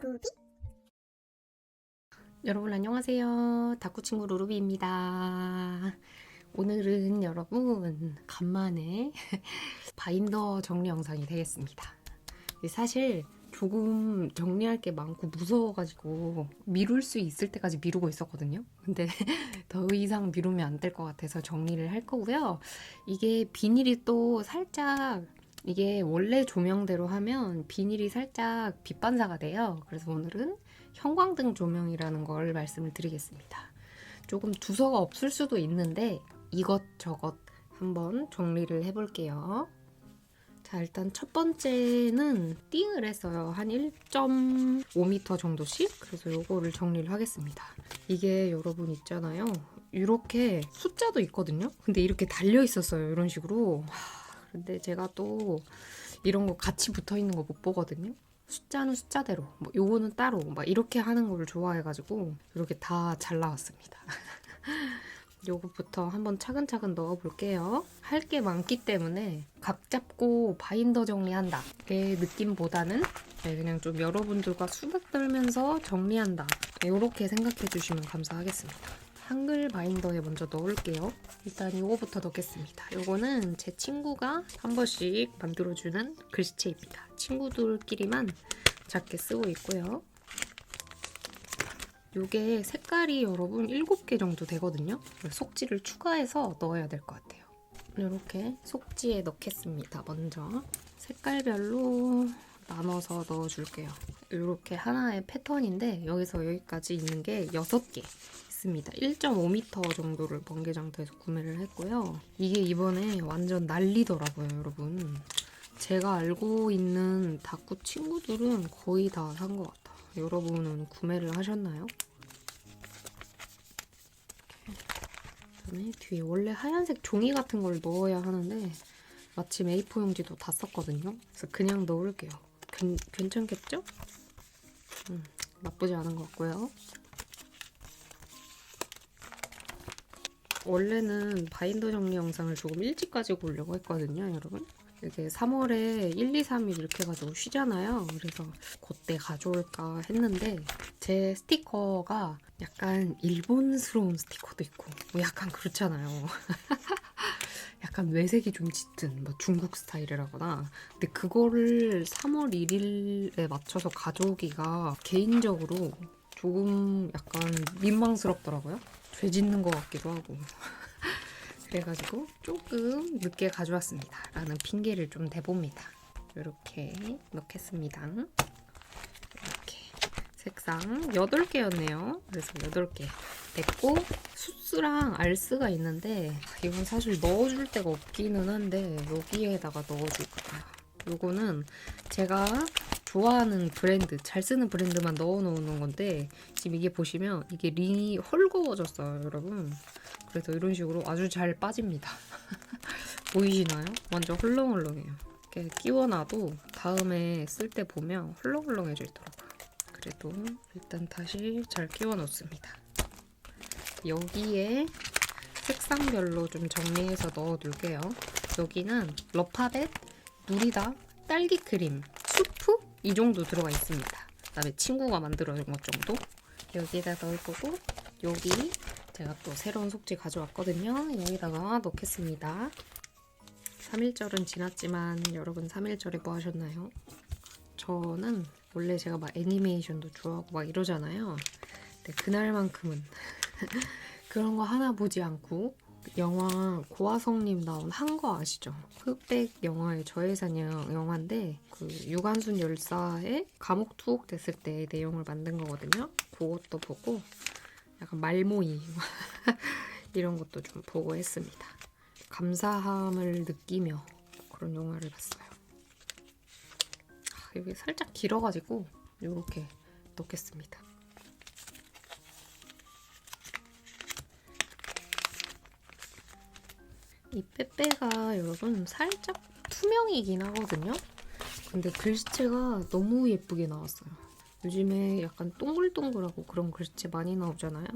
루루비. 여러분 안녕하세요. 다꾸친구 루루비입니다. 오늘은 여러분 간만에 바인더 정리 영상이 되겠습니다. 사실 조금 정리할 게 많고 무서워가지고 미룰 수 있을 때까지 미루고 있었거든요. 근데 더 이상 미루면 안 될 것 같아서 정리를 할 거고요. 이게 비닐이 또 살짝 이게 원래 조명대로 하면 비닐이 살짝 빛 반사가 돼요. 그래서 오늘은 형광등 조명이라는 걸 말씀을 드리겠습니다. 조금 두서가 없을 수도 있는데 이것저것 한번 정리를 해볼게요. 자, 일단 첫 번째는 띵을 했어요. 한 1.5m 정도씩? 그래서 요거를 정리를 하겠습니다. 이게 여러분 있잖아요. 이렇게 숫자도 있거든요. 근데 이렇게 달려 있었어요. 이런 식으로. 근데 제가 또 이런 거 같이 붙어 있는 거 못 보거든요. 숫자는 숫자대로, 뭐 요거는 따로 막 이렇게 하는 걸 좋아해가지고 이렇게 다 잘 나왔습니다. 요거부터 한번 차근차근 넣어볼게요. 할 게 많기 때문에 각 잡고 바인더 정리한다 의 느낌보다는 그냥 좀 여러분들과 수다 떨면서 정리한다 이렇게 생각해 주시면 감사하겠습니다. 한글 바인더에 먼저 넣을게요. 일단 요거부터 넣겠습니다. 요거는 제 친구가 한 번씩 만들어주는 글씨체입니다. 친구들끼리만 작게 쓰고 있고요. 요게 색깔이 여러분 7개 정도 되거든요. 속지를 추가해서 넣어야 될 것 같아요. 이렇게 속지에 넣겠습니다. 먼저 색깔별로 나눠서 넣어줄게요. 이렇게 하나의 패턴인데 여기서 여기까지 있는 게 6개 있습니다. 1.5m 정도를 번개장터에서 구매를 했고요. 이게 이번에 완전 난리더라고요, 여러분. 제가 알고 있는 다꾸 친구들은 거의 다 산 것 같아요. 여러분은 구매를 하셨나요? 그다음에 뒤에 원래 하얀색 종이 같은 걸 넣어야 하는데 마침 A4 용지도 다 썼거든요. 그래서 그냥 넣을게요. 괜찮겠죠? 나쁘지 않은 것 같고요. 원래는 바인더 정리 영상을 조금 일찍 가지고 오려고 했거든요, 여러분. 이게 3월에 1, 2, 3일 이렇게 해가지고 쉬잖아요. 그래서 그때 가져올까 했는데 제 스티커가 약간 일본스러운 스티커도 있고 뭐 약간 그렇잖아요. 약간 외색이 좀 짙은 뭐 중국 스타일이라거나 근데 그거를 3월 1일에 맞춰서 가져오기가 개인적으로 조금 약간 민망스럽더라고요. 죄 짓는 것 같기도 하고 그래가지고 조금 늦게 가져왔습니다 라는 핑계를 좀 대봅니다. 이렇게 넣겠습니다. 이렇게 색상 8개였네요. 그래서 8개 됐고 수스랑 알스가 있는데 이건 사실 넣어줄 데가 없기는 한데 여기에다가 넣어줄 거예요. 요거는 제가 좋아하는 브랜드, 잘 쓰는 브랜드만 넣어놓는 건데 지금 이게 보시면 이게 링이 헐거워졌어요, 여러분. 그래서 이런 식으로 아주 잘 빠집니다. 보이시나요? 완전 헐렁헐렁해요. 이렇게 끼워놔도 다음에 쓸 때 보면 헐렁헐렁해져 있더라고요. 그래도 일단 다시 잘 끼워놓습니다. 여기에 색상별로 좀 정리해서 넣어둘게요. 여기는 러파벳, 누리다, 딸기크림, 수프 이 정도 들어가 있습니다. 그다음에 친구가 만들어준 것 정도 여기에다 넣을 거고 여기 제가 또 새로운 속지 가져왔거든요. 여기다가 넣겠습니다. 3.1절은 지났지만 여러분 3.1절에 뭐 하셨나요? 저는 원래 제가 막 애니메이션도 좋아하고 막 이러잖아요. 근데 그날만큼은 그런 거 하나 보지 않고 영화 고화성님 나온 한 거 아시죠? 흑백 영화의 저예산 영화인데 그 유관순 열사의 감옥 투옥됐을 때 내용을 만든 거거든요. 그것도 보고 약간 말모이 이런 것도 좀 보고 했습니다. 감사함을 느끼며 그런 영화를 봤어요. 여기 살짝 길어가지고 이렇게 넣겠습니다. 이 빼빼가 여러분 살짝 투명이긴 하거든요. 근데 글씨체가 너무 예쁘게 나왔어요. 요즘에 약간 동글동글하고 그런 글씨체 많이 나오잖아요.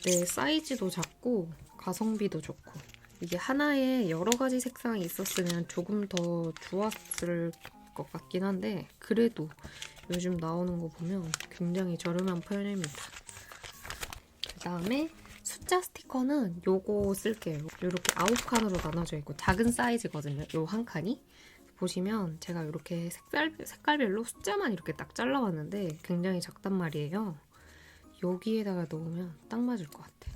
근데 사이즈도 작고 가성비도 좋고 이게 하나에 여러 가지 색상이 있었으면 조금 더 좋았을 것 같긴 한데 그래도 요즘 나오는 거 보면 굉장히 저렴한 편입니다. 그 다음에 숫자 스티커는 요거 쓸게요. 이렇게 9칸으로 나눠져 있고 작은 사이즈거든요. 요 한 칸이. 보시면 제가 이렇게 색깔별로 숫자만 이렇게 딱 잘라왔는데 굉장히 작단 말이에요. 여기에다가 넣으면 딱 맞을 것 같아.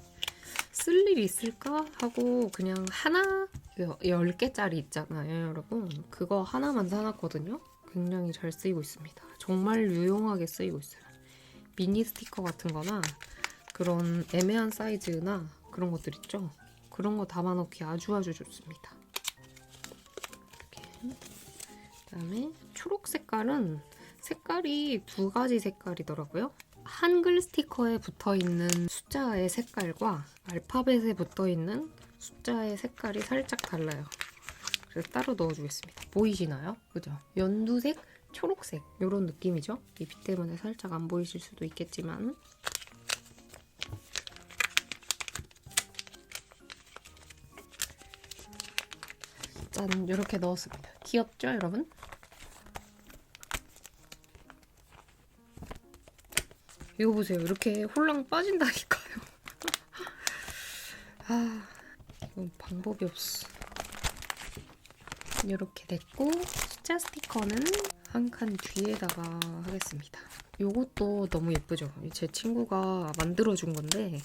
쓸 일이 있을까 하고 그냥 하나 10개짜리 있잖아요, 여러분. 그거 하나만 사놨거든요. 굉장히 잘 쓰이고 있습니다. 정말 유용하게 쓰이고 있어요. 미니 스티커 같은 거나 그런 애매한 사이즈나 그런 것들 있죠? 그런 거 담아놓기 아주 좋습니다. 이렇게. 그다음에 초록 색깔은 색깔이 2가지 색깔이더라고요. 한글 스티커에 붙어있는 숫자의 색깔과 알파벳에 붙어있는 숫자의 색깔이 살짝 달라요. 그래서 따로 넣어주겠습니다. 보이시나요? 그죠? 연두색, 초록색 이런 느낌이죠? 이 빛 때문에 살짝 안 보이실 수도 있겠지만 짠! 이렇게 넣었습니다. 귀엽죠, 여러분? 이거 보세요. 이렇게 홀랑 빠진다니까요. 아, 이건 방법이 없어. 이렇게 됐고 숫자 스티커는 한 칸 뒤에다가 하겠습니다. 요것도 너무 예쁘죠? 제 친구가 만들어준 건데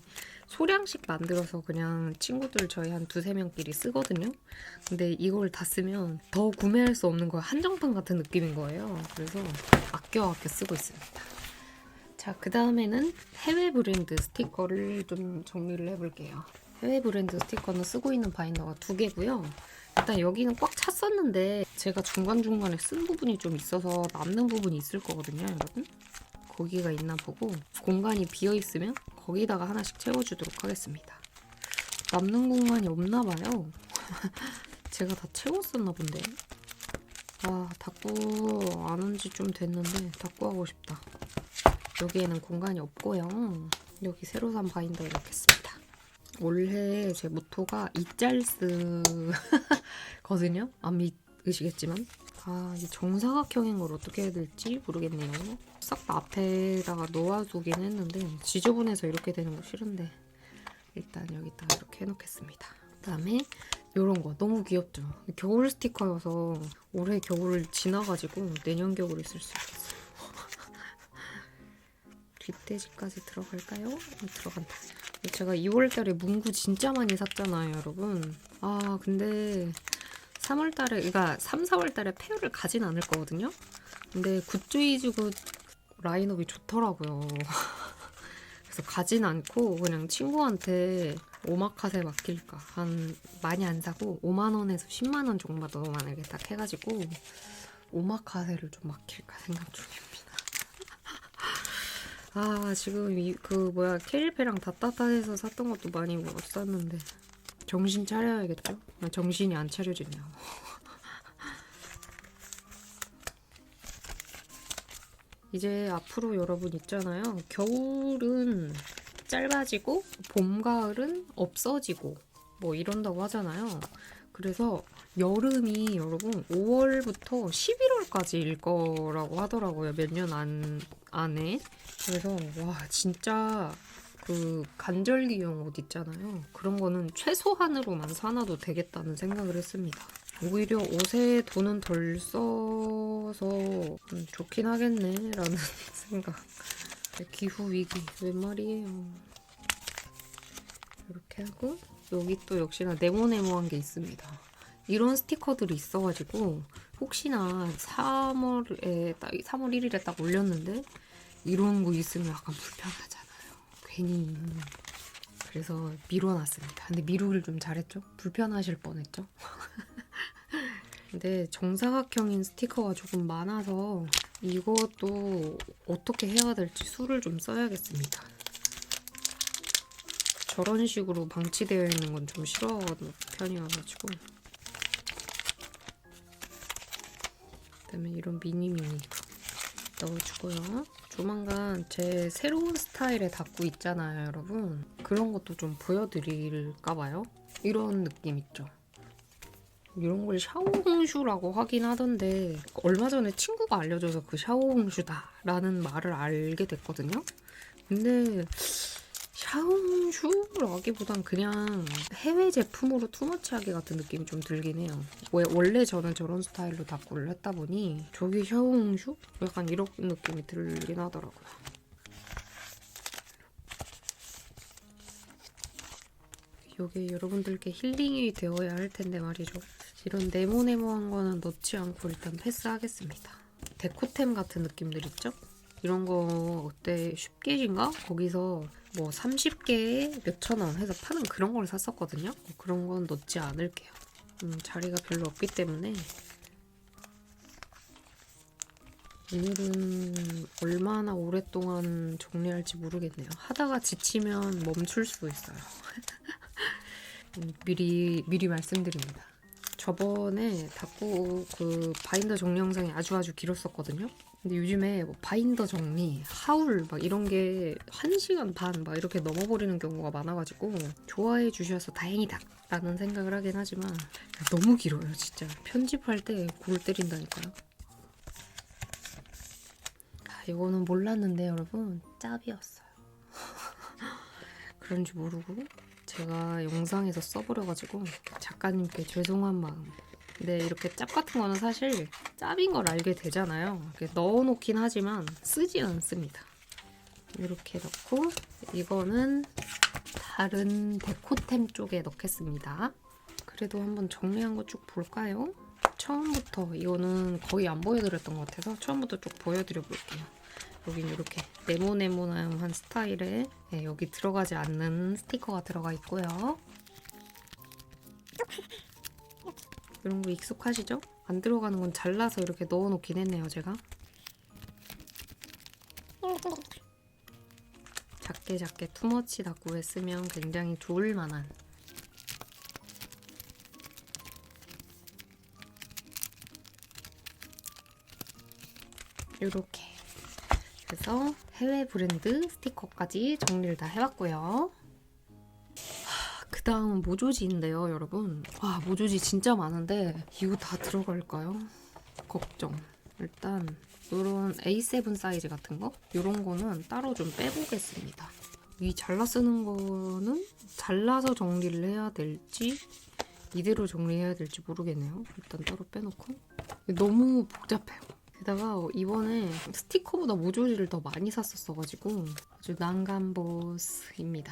소량씩 만들어서 그냥 친구들 저희 한 2-3명끼리 쓰거든요. 근데 이걸 다 쓰면 더 구매할 수 없는 거예요. 한정판 같은 느낌인 거예요. 그래서 아껴 쓰고 있습니다. 자, 그 다음에는 해외 브랜드 스티커를 좀 정리를 해볼게요. 해외 브랜드 스티커는 쓰고 있는 바인더가 2개고요. 일단 여기는 꽉 찼었는데 제가 중간중간에 쓴 부분이 좀 있어서 남는 부분이 있을 거거든요, 여러분. 거기가 있나 보고 공간이 비어있으면 거기다가 하나씩 채워주도록 하겠습니다. 남는 공간이 없나 봐요. 제가 다 채웠었나 본데. 아, 닦고 안 온 지 좀 됐는데 닦고 하고 싶다. 여기에는 공간이 없고요. 여기 새로 산 바인더에 넣겠습니다. 올해 제 모토가 이짤스 거든요. 안 믿으시겠지만. 아, 이 정사각형인 걸 어떻게 해야 될지 모르겠네요. 싹 다 앞에다가 놓아두긴 했는데 지저분해서 이렇게 되는 거 싫은데 일단 여기다가 이렇게 해놓겠습니다. 그다음에 이런 거 너무 귀엽죠? 겨울 스티커여서 올해 겨울을 지나가지고 내년 겨울에 쓸 수 있겠어요. 뒷돼지까지 들어갈까요? 들어간다. 제가 2월달에 문구 진짜 많이 샀잖아요, 여러분. 아, 근데 3월달에, 그러니까 3, 4월달에 페어를 가진 않을 거거든요. 근데 굿즈이즈굿 라인업이 좋더라고요. 그래서 가진 않고 그냥 친구한테 오마카세 맡길까. 많이 안 사고 5만 원에서 10만 원 정도만 이렇게 딱 해가지고 오마카세를 좀 맡길까 생각 중입니다. 아, 지금 캐릴페랑 다따따해서 샀던 것도 많이 못 샀는데 정신 차려야겠죠? 정신이 안 차려지네요. 이제 앞으로 여러분 있잖아요. 겨울은 짧아지고 봄, 가을은 없어지고 뭐 이런다고 하잖아요. 그래서 여름이 여러분 5월부터 11월까지일 거라고 하더라고요. 몇 년 안에. 그래서 와, 진짜 그 간절기용 옷 있잖아요. 그런 거는 최소한으로만 사놔도 되겠다는 생각을 했습니다. 오히려 옷에 돈은 덜 써서 좋긴 하겠네 라는 생각. 기후위기 웬 말이에요. 이렇게 하고 여기 또 역시나 네모네모한 게 있습니다. 이런 스티커들이 있어가지고 혹시나 3월 1일에 딱 올렸는데 이런 거 있으면 약간 불편하잖아요. 괜히. 그래서 미뤄놨습니다. 근데 미루기를 좀 잘했죠? 불편하실 뻔했죠? 근데 정사각형인 스티커가 조금 많아서 이것도 어떻게 해야 될지 수를 좀 써야겠습니다. 저런 식으로 방치되어 있는 건 좀 싫어하는 편이어가지고. 그다음에 이런 미니미니 넣어주고요. 조만간 제 새로운 스타일의 다꾸 있잖아요, 여러분. 그런 것도 좀 보여드릴까봐요. 이런 느낌 있죠? 이런 걸 샤오홍슈라고 하긴 하던데 얼마 전에 친구가 알려줘서 그 샤오홍슈다라는 말을 알게 됐거든요. 근데 샤오홍슈라기보단 그냥 해외 제품으로 투머치하게 같은 느낌이 좀 들긴 해요. 원래 저는 저런 스타일로 다꾸를 했다 보니 저기 샤오홍슈? 약간 이런 느낌이 들긴 하더라고요. 이게 여러분들께 힐링이 되어야 할 텐데 말이죠. 이런 네모네모한 거는 넣지 않고 일단 패스하겠습니다. 데코템 같은 느낌들 있죠? 이런 거 그때 쉽게인가? 거기서 뭐 30개에 몇천 원 해서 파는 그런 걸 샀었거든요. 그런 건 넣지 않을게요. 자리가 별로 없기 때문에. 오늘은 얼마나 오랫동안 정리할지 모르겠네요. 하다가 지치면 멈출 수도 있어요. 미리 말씀드립니다. 저번에 다꾸 그 바인더 정리 영상이 아주 길었었거든요. 근데 요즘에 뭐 바인더 정리, 하울 막 이런 게 1시간 반 막 이렇게 넘어버리는 경우가 많아가지고 좋아해 주셔서 다행이다 라는 생각을 하긴 하지만 너무 길어요 진짜. 편집할 때 골 때린다니까요. 이거는 몰랐는데 여러분 짭이었어요. 그런지 모르고 제가 영상에서 써버려가지고 작가님께 죄송한 마음. 근데 이렇게 짭 같은 거는 사실 짭인 걸 알게 되잖아요. 이렇게 넣어놓긴 하지만 쓰진 않습니다. 이렇게 넣고 이거는 다른 데코템 쪽에 넣겠습니다. 그래도 한번 정리한 거 쭉 볼까요? 처음부터 이거는 거의 안 보여드렸던 것 같아서 처음부터 쭉 보여드려 볼게요. 여긴 이렇게 네모네모한 스타일에 여기 들어가지 않는 스티커가 들어가 있고요. 이런 거 익숙하시죠? 안 들어가는 건 잘라서 이렇게 넣어놓긴 했네요, 제가. 작게 투머치 다꾸에 쓰면 굉장히 좋을 만한 이렇게 그래서 해외 브랜드 스티커까지 정리를 다 해봤고요. 그 다음은 모조지인데요, 여러분. 와, 모조지 진짜 많은데 이거 다 들어갈까요? 걱정. 일단 이런 A7 사이즈 같은 거? 이런 거는 따로 좀 빼보겠습니다. 이 잘라 쓰는 거는 잘라서 정리를 해야 될지 이대로 정리해야 될지 모르겠네요. 일단 따로 빼놓고. 너무 복잡해요. 게다가 이번에 스티커보다 모조지를 더 많이 샀었어가지고 아주 난감보스입니다.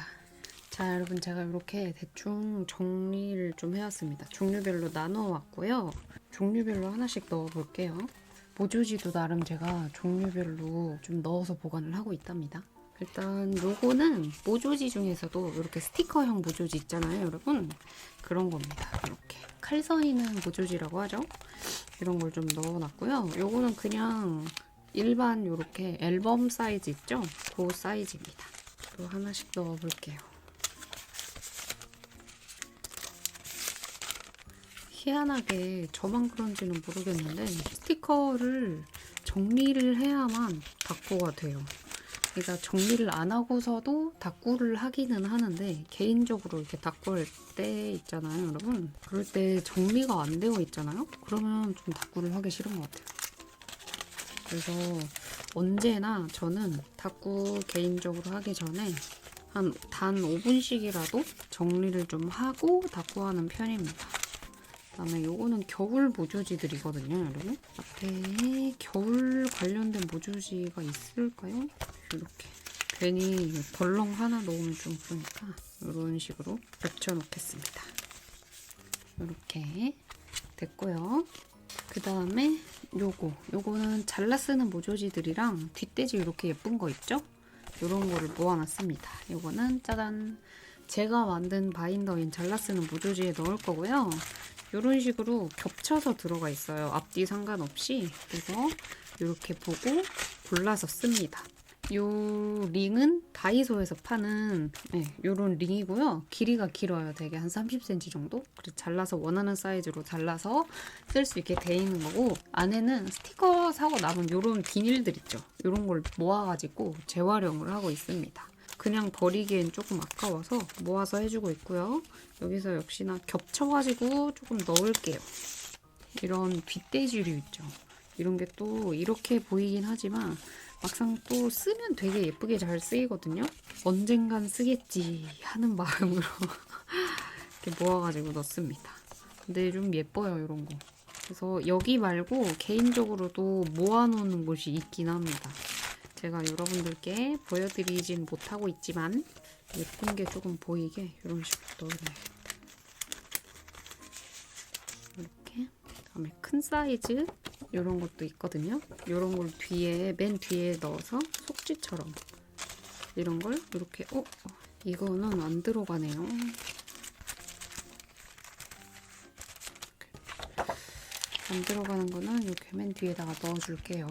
자, 여러분 제가 이렇게 대충 정리를 좀 해왔습니다. 종류별로 나눠왔고요. 종류별로 하나씩 넣어볼게요. 모조지도 나름 제가 종류별로 좀 넣어서 보관을 하고 있답니다. 일단 요거는 모조지 중에서도 이렇게 스티커형 모조지 있잖아요, 여러분. 그런 겁니다. 이렇게 칼선 있는 모조지라고 하죠. 이런 걸 좀 넣어놨고요. 요거는 그냥 일반 이렇게 앨범 사이즈 있죠? 그 사이즈입니다. 또 하나씩 넣어볼게요. 희한하게 저만 그런지는 모르겠는데 스티커를 정리를 해야만 다꾸가 돼요. 그러니까 정리를 안 하고서도 다꾸를 하기는 하는데 개인적으로 이렇게 다꾸할 때 있잖아요, 여러분. 그럴 때 정리가 안 되어 있잖아요? 그러면 좀 다꾸를 하기 싫은 것 같아요. 그래서 언제나 저는 다꾸 개인적으로 하기 전에 한 단 5분씩이라도 정리를 좀 하고 다꾸하는 편입니다. 그다음에 요거는 겨울 모조지들이거든요, 여러분. 앞에 겨울 관련된 모조지가 있을까요? 이렇게 괜히 덜렁 하나 넣으면 좀 그러니까 이런 식으로 붙여 놓겠습니다. 이렇게 됐고요. 그 다음에 요거는 잘라 쓰는 모조지들이랑 뒷돼지 이렇게 예쁜 거 있죠? 이런 거를 모아놨습니다. 요거는 짜잔, 제가 만든 바인더인 잘라 쓰는 모조지에 넣을 거고요. 이런 식으로 겹쳐서 들어가 있어요. 앞뒤 상관없이. 그래서 이렇게 보고 골라서 씁니다. 이 링은 다이소에서 파는 이런 링이고요. 길이가 길어요. 되게 한 30cm 정도? 그래서 잘라서 원하는 사이즈로 잘라서 쓸 수 있게 돼 있는 거고, 안에는 스티커 사고 남은 이런 비닐들 있죠. 이런 걸 모아가지고 재활용을 하고 있습니다. 그냥 버리기엔 조금 아까워서 모아서 해주고 있고요. 여기서 역시나 겹쳐가지고 조금 넣을게요. 이런 빗대지류 있죠. 이런 게 또 이렇게 보이긴 하지만 막상 또 쓰면 되게 예쁘게 잘 쓰이거든요. 언젠간 쓰겠지 하는 마음으로 이렇게 모아가지고 넣습니다. 근데 좀 예뻐요, 이런 거. 그래서 여기 말고 개인적으로도 모아놓는 곳이 있긴 합니다. 제가 여러분들께 보여드리진 못하고 있지만 예쁜 게 조금 보이게 이런 식으로 넣어놔야겠다. 이렇게. 그다음에 큰 사이즈 이런 것도 있거든요. 이런 걸 뒤에 맨 뒤에 넣어서 속지처럼 이런 걸 이렇게 이거는 안 들어가네요. 안 들어가는 거는 이렇게 맨 뒤에다가 넣어줄게요.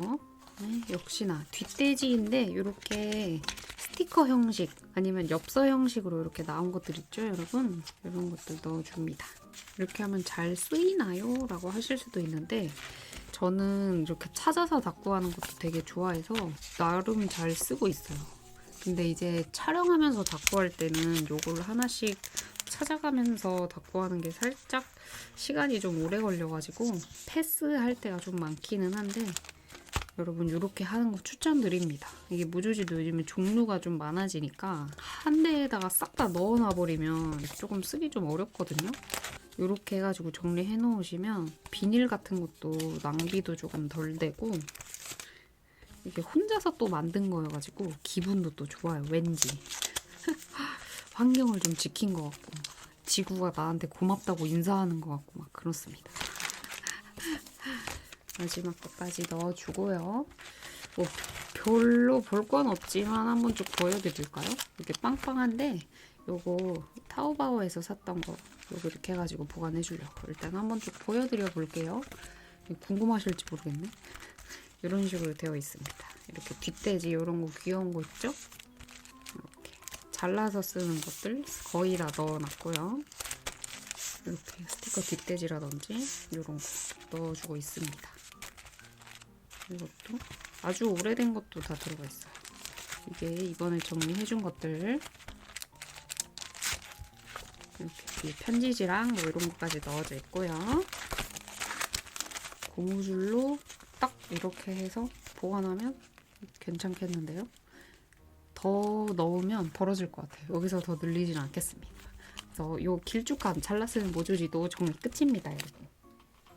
네, 역시나 뒷돼지인데 이렇게 스티커 형식 아니면 엽서 형식으로 이렇게 나온 것들 있죠, 여러분? 이런 것들 넣어줍니다. 이렇게 하면 잘 쓰이나요? 라고 하실 수도 있는데 저는 이렇게 찾아서 닦고 하는 것도 되게 좋아해서 나름 잘 쓰고 있어요. 근데 이제 촬영하면서 닦고 할 때는 요걸 하나씩 찾아가면서 닦고 하는 게 살짝 시간이 좀 오래 걸려가지고 패스할 때가 좀 많기는 한데 여러분 이렇게 하는 거 추천드립니다. 이게 무조지도 요즘에 종류가 좀 많아지니까 한 대에다가 싹 다 넣어놔 버리면 조금 쓰기 좀 어렵거든요. 이렇게 해가지고 정리해 놓으시면 비닐 같은 것도 낭비도 조금 덜 되고 이게 혼자서 또 만든 거여가지고 기분도 또 좋아요. 왠지 환경을 좀 지킨 것 같고 지구가 나한테 고맙다고 인사하는 것 같고 막 그렇습니다. 마지막 것까지 넣어주고요. 뭐 별로 볼 건 없지만 한번 쭉 보여드릴까요? 이렇게 빵빵한데 요거 타오바오에서 샀던 거 요거 이렇게 해가지고 보관해 주려고 일단 한번 쭉 보여드려 볼게요. 궁금하실지 모르겠네. 이런 식으로 되어 있습니다. 이렇게 뒷돼지 이런 거 귀여운 거 있죠? 이렇게 잘라서 쓰는 것들 거의 다 넣어놨고요. 이렇게 스티커 뒷돼지라든지 이런 거 넣어주고 있습니다. 이것도 아주 오래된 것도 다 들어가 있어요. 이게 이번에 정리해준 것들 이렇게 편지지랑 뭐 이런 것까지 넣어져 있고요. 고무줄로 딱 이렇게 해서 보관하면 괜찮겠는데요? 더 넣으면 벌어질 것 같아요. 여기서 더 늘리진 않겠습니다. 그래서 요 길쭉한 잘라쓰는 모조지도 정리 끝입니다, 여러분.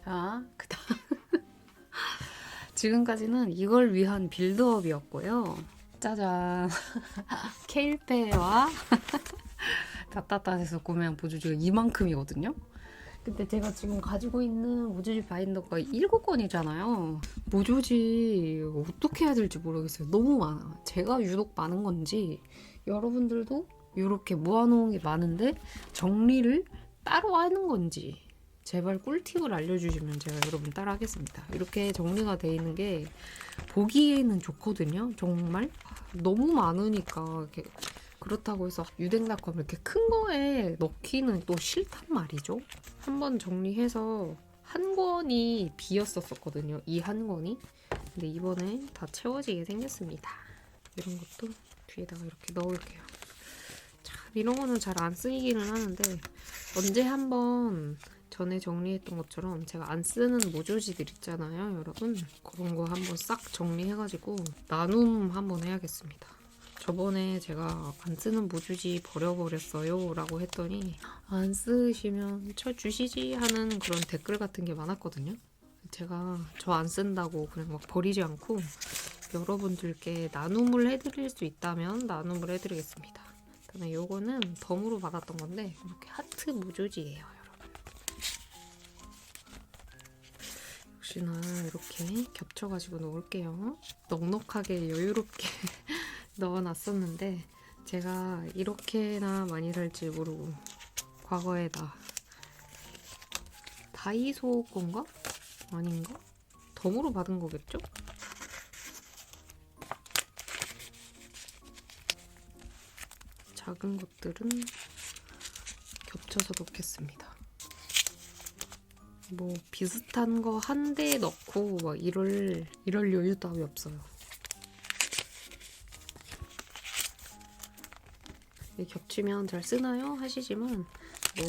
자, 그다음 지금까지는 이걸 위한 빌드업이었고요. 짜잔! 케일페와 다따따에서 구매한 모조지가 이만큼이거든요. 근데 제가 지금 가지고 있는 모조지 바인더가 7권이잖아요. 모조지 어떻게 해야 될지 모르겠어요. 너무 많아. 제가 유독 많은 건지 여러분들도 이렇게 모아놓은 게 많은데 정리를 따로 하는 건지 제발 꿀팁을 알려주시면 제가 여러분 따라 하겠습니다. 이렇게 정리가 돼 있는 게 보기에는 좋거든요. 정말 너무 많으니까 이렇게 그렇다고 해서 유댕닷컴 이렇게 큰 거에 넣기는 또 싫단 말이죠. 한번 정리해서 한 권이 비었었거든요. 이 한 권이. 근데 이번에 다 채워지게 생겼습니다. 이런 것도 뒤에다가 이렇게 넣을게요. 참 이런 거는 잘 안 쓰이기는 하는데 언제 한번 전에 정리했던 것처럼 제가 안 쓰는 모조지들 있잖아요, 여러분. 그런 거 한번 싹 정리해가지고 나눔 한번 해야겠습니다. 저번에 제가 안 쓰는 모조지 버려버렸어요 라고 했더니 안 쓰시면 쳐주시지 하는 그런 댓글 같은 게 많았거든요. 제가 저 안 쓴다고 그냥 막 버리지 않고 여러분들께 나눔을 해드릴 수 있다면 나눔을 해드리겠습니다. 그다음에 요거는 덤으로 받았던 건데 이렇게 하트 모조지예요, 여러분. 역시나 이렇게 겹쳐가지고 놓을게요. 넉넉하게 여유롭게 넣어놨었는데 제가 이렇게나 많이 살지 모르고 과거에 다이소 건가? 아닌가? 덤으로 받은 거겠죠? 작은 것들은 겹쳐서 넣겠습니다. 뭐 비슷한 거 한 대 넣고 막 이럴 여유 따위 없어요. 겹치면 잘 쓰나요? 하시지만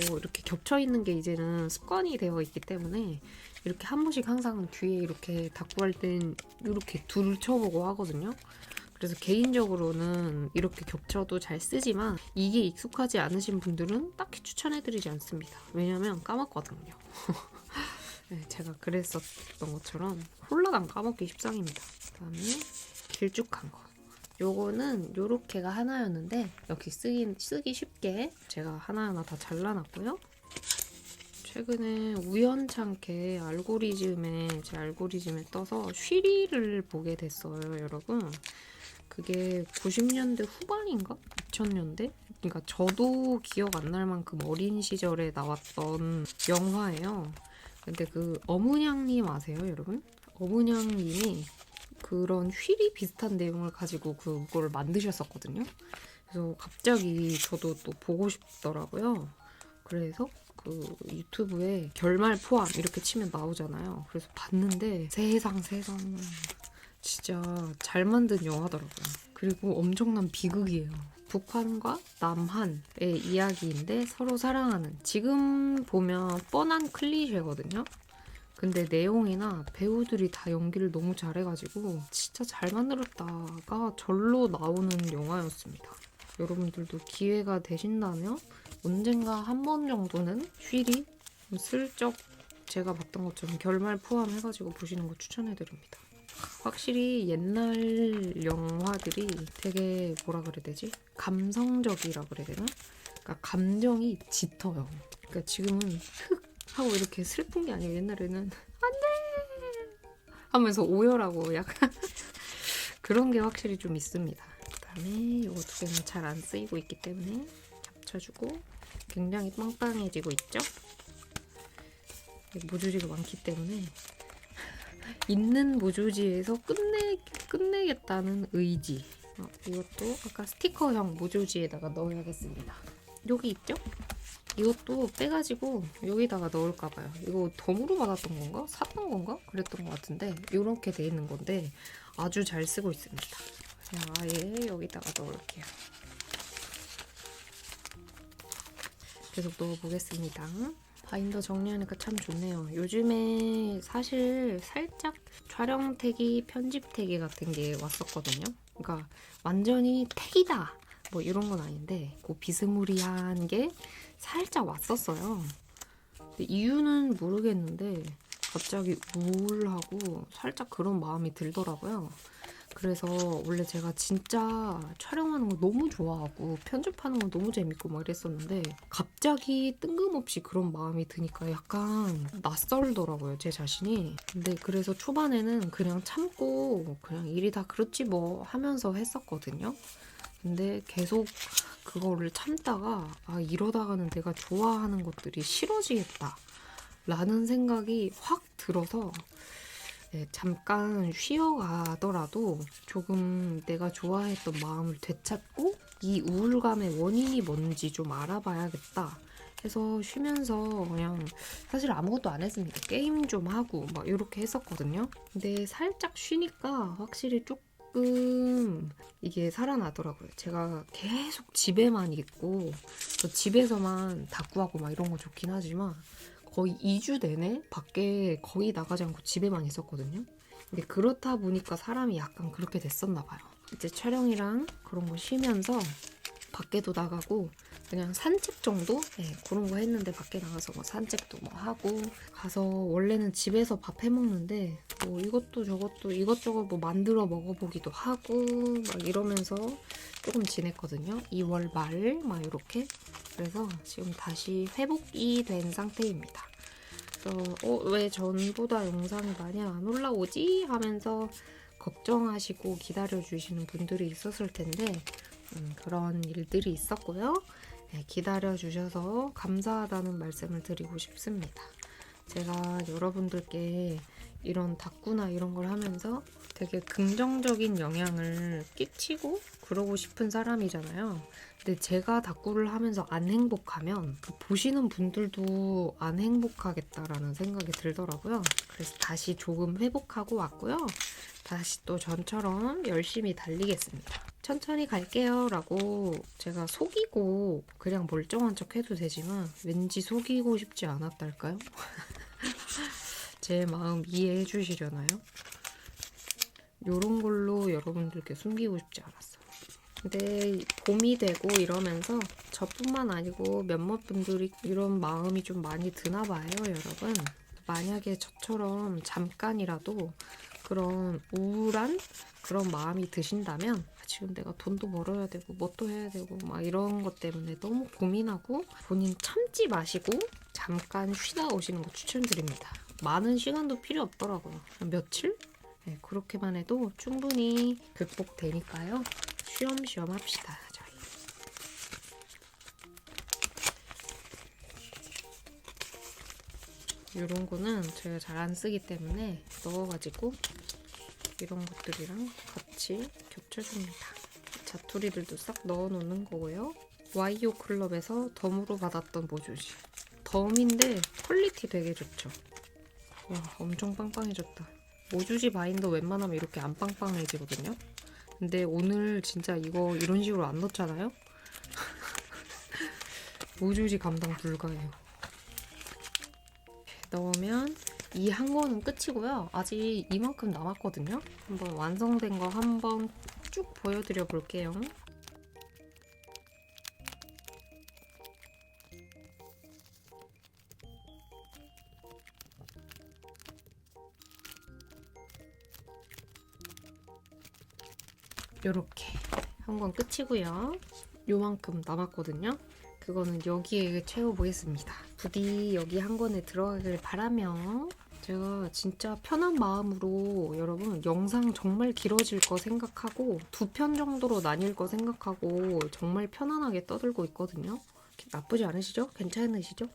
뭐 이렇게 겹쳐 있는 게 이제는 습관이 되어 있기 때문에 이렇게 한 번씩 항상 뒤에 이렇게 닦고 할 땐 이렇게 둘을 쳐보고 하거든요. 그래서 개인적으로는 이렇게 겹쳐도 잘 쓰지만 이게 익숙하지 않으신 분들은 딱히 추천해드리지 않습니다. 왜냐면 까먹거든요. 네, 제가 그랬었던 것처럼 홀라당 까먹기 십상입니다. 그다음에 길쭉한 거. 요거는 요렇게가 하나였는데 역시 쓰기 쉽게 제가 하나하나 다 잘라놨고요. 최근에 우연찮게 제 알고리즘에 떠서 쉬리를 보게 됐어요, 여러분. 그게 90년대 후반인가? 2000년대? 그러니까 저도 기억 안 날 만큼 어린 시절에 나왔던 영화예요. 근데 그 어문양님 아세요, 여러분? 어문양님이 그런 휘리 비슷한 내용을 가지고 그걸 만드셨었거든요. 그래서 갑자기 저도 또 보고 싶더라고요. 그래서 그 유튜브에 결말 포함 이렇게 치면 나오잖아요. 그래서 봤는데 세상 진짜 잘 만든 영화더라고요. 그리고 엄청난 비극이에요. 북한과 남한의 이야기인데 서로 사랑하는, 지금 보면 뻔한 클리셰거든요. 근데 내용이나 배우들이 다 연기를 너무 잘해가지고 진짜 잘 만들었다가 절로 나오는 영화였습니다. 여러분들도 기회가 되신다면 언젠가 한 번 정도는 쉬리 슬쩍 제가 봤던 것처럼 결말 포함해가지고 보시는 거 추천해드립니다. 확실히 옛날 영화들이 되게 뭐라 그래야 되지? 감성적이라 그래야 되나? 그러니까 감정이 짙어요. 그러니까 지금은 흑 하고 이렇게 슬픈 게 아니고 옛날에는 안돼 하면서 오열하고 약간 그런 게 확실히 좀 있습니다. 그다음에 이거 두 개는 잘 안 쓰이고 있기 때문에 겹쳐주고 굉장히 빵빵해지고 있죠? 무주지가 많기 때문에 있는 무주지에서 끝내겠다는 의지. 이것도 아까 스티커형 무주지에다가 넣어야겠습니다. 여기 있죠? 이것도 빼가지고 여기다가 넣을까봐요. 이거 덤으로 받았던 건가? 샀던 건가? 그랬던 것 같은데 이렇게 돼 있는 건데 아주 잘 쓰고 있습니다. 그냥 아예 여기다가 넣을게요. 계속 넣어보겠습니다. 바인더 정리하니까 참 좋네요. 요즘에 사실 살짝 촬영 태기, 편집 태기 같은 게 왔었거든요. 그러니까 완전히 태기다! 뭐 이런 건 아닌데 그 비스무리한 게 살짝 왔었어요. 근데 이유는 모르겠는데 갑자기 우울하고 살짝 그런 마음이 들더라고요. 그래서 원래 제가 진짜 촬영하는 거 너무 좋아하고 편집하는 거 너무 재밌고 막 이랬었는데 갑자기 뜬금없이 그런 마음이 드니까 약간 낯설더라고요, 제 자신이. 근데 그래서 초반에는 그냥 참고 그냥 일이 다 그렇지 뭐 하면서 했었거든요. 근데 계속 그거를 참다가 이러다가는 내가 좋아하는 것들이 싫어지겠다 라는 생각이 확 들어서 잠깐 쉬어가더라도 조금 내가 좋아했던 마음을 되찾고 이 우울감의 원인이 뭔지 좀 알아봐야겠다 해서 쉬면서 그냥 사실 아무것도 안 했습니다. 게임 좀 하고 막 이렇게 했었거든요. 근데 살짝 쉬니까 확실히 조금 이게 살아나더라고요. 제가 계속 집에만 있고 집에서만 다꾸하고 막 이런 거 좋긴 하지만 거의 2주 내내 밖에 거의 나가지 않고 집에만 있었거든요. 근데 그렇다 보니까 사람이 약간 그렇게 됐었나 봐요. 이제 촬영이랑 그런 거 쉬면서 밖에도 나가고 그냥 산책 정도? 네, 그런 거 했는데 밖에 나가서 뭐 산책도 뭐 하고 가서 원래는 집에서 밥 해먹는데 뭐 이것도 저것도 이것저것 뭐 만들어 먹어보기도 하고 막 이러면서 조금 지냈거든요. 2월 말 막 이렇게. 그래서 지금 다시 회복이 된 상태입니다. 그래서 왜 전보다 영상이 많이 안 올라오지? 하면서 걱정하시고 기다려주시는 분들이 있었을 텐데 그런 일들이 있었고요. 네, 기다려주셔서 감사하다는 말씀을 드리고 싶습니다. 제가 여러분들께 이런 다꾸나 이런 걸 하면서 되게 긍정적인 영향을 끼치고 그러고 싶은 사람이잖아요. 근데 제가 다꾸를 하면서 안 행복하면 그 보시는 분들도 안 행복하겠다라는 생각이 들더라고요. 그래서 다시 조금 회복하고 왔고요. 다시 또 전처럼 열심히 달리겠습니다. 천천히 갈게요 라고 제가 속이고 그냥 멀쩡한 척 해도 되지만 왠지 속이고 싶지 않았달까요? 제 마음 이해해 주시려나요? 요런 걸로 여러분들께 숨기고 싶지 않았어요. 근데 봄이 되고 이러면서 저뿐만 아니고 몇몇 분들이 이런 마음이 좀 많이 드나 봐요, 여러분. 만약에 저처럼 잠깐이라도 그런 우울한 그런 마음이 드신다면 지금 내가 돈도 벌어야 되고 뭣도 해야 되고 막 이런 것 때문에 너무 고민하고 본인 참지 마시고 잠깐 쉬다 오시는 거 추천드립니다. 많은 시간도 필요 없더라고요. 한 며칠? 네, 그렇게만 해도 충분히 극복되니까요. 쉬엄쉬엄 합시다. 저희. 이런 거는 제가 잘 안 쓰기 때문에 넣어가지고 이런 것들이랑 같이 겹쳐줍니다. 자투리들도 싹 넣어놓는 거고요. 와이오 클럽에서 덤으로 받았던 모주지. 덤인데 퀄리티 되게 좋죠. 와, 엄청 빵빵해졌다. 모주지 바인더 웬만하면 이렇게 안 빵빵해지거든요. 근데 오늘 진짜 이거 이런 식으로 안 넣잖아요? 모주지 감당 불가해요. 넣으면 이 한 권은 끝이고요. 아직 이만큼 남았거든요. 한번 완성된 거 한번 쭉 보여드려 볼게요. 요렇게 한 권 끝이고요. 요만큼 남았거든요. 그거는 여기에 채워보겠습니다. 부디 여기 한 권에 들어가길 바라며 제가 진짜 편한 마음으로 여러분 영상 정말 길어질 거 생각하고 2편 정도로 나뉠 거 생각하고 정말 편안하게 떠들고 있거든요. 나쁘지 않으시죠? 괜찮으시죠?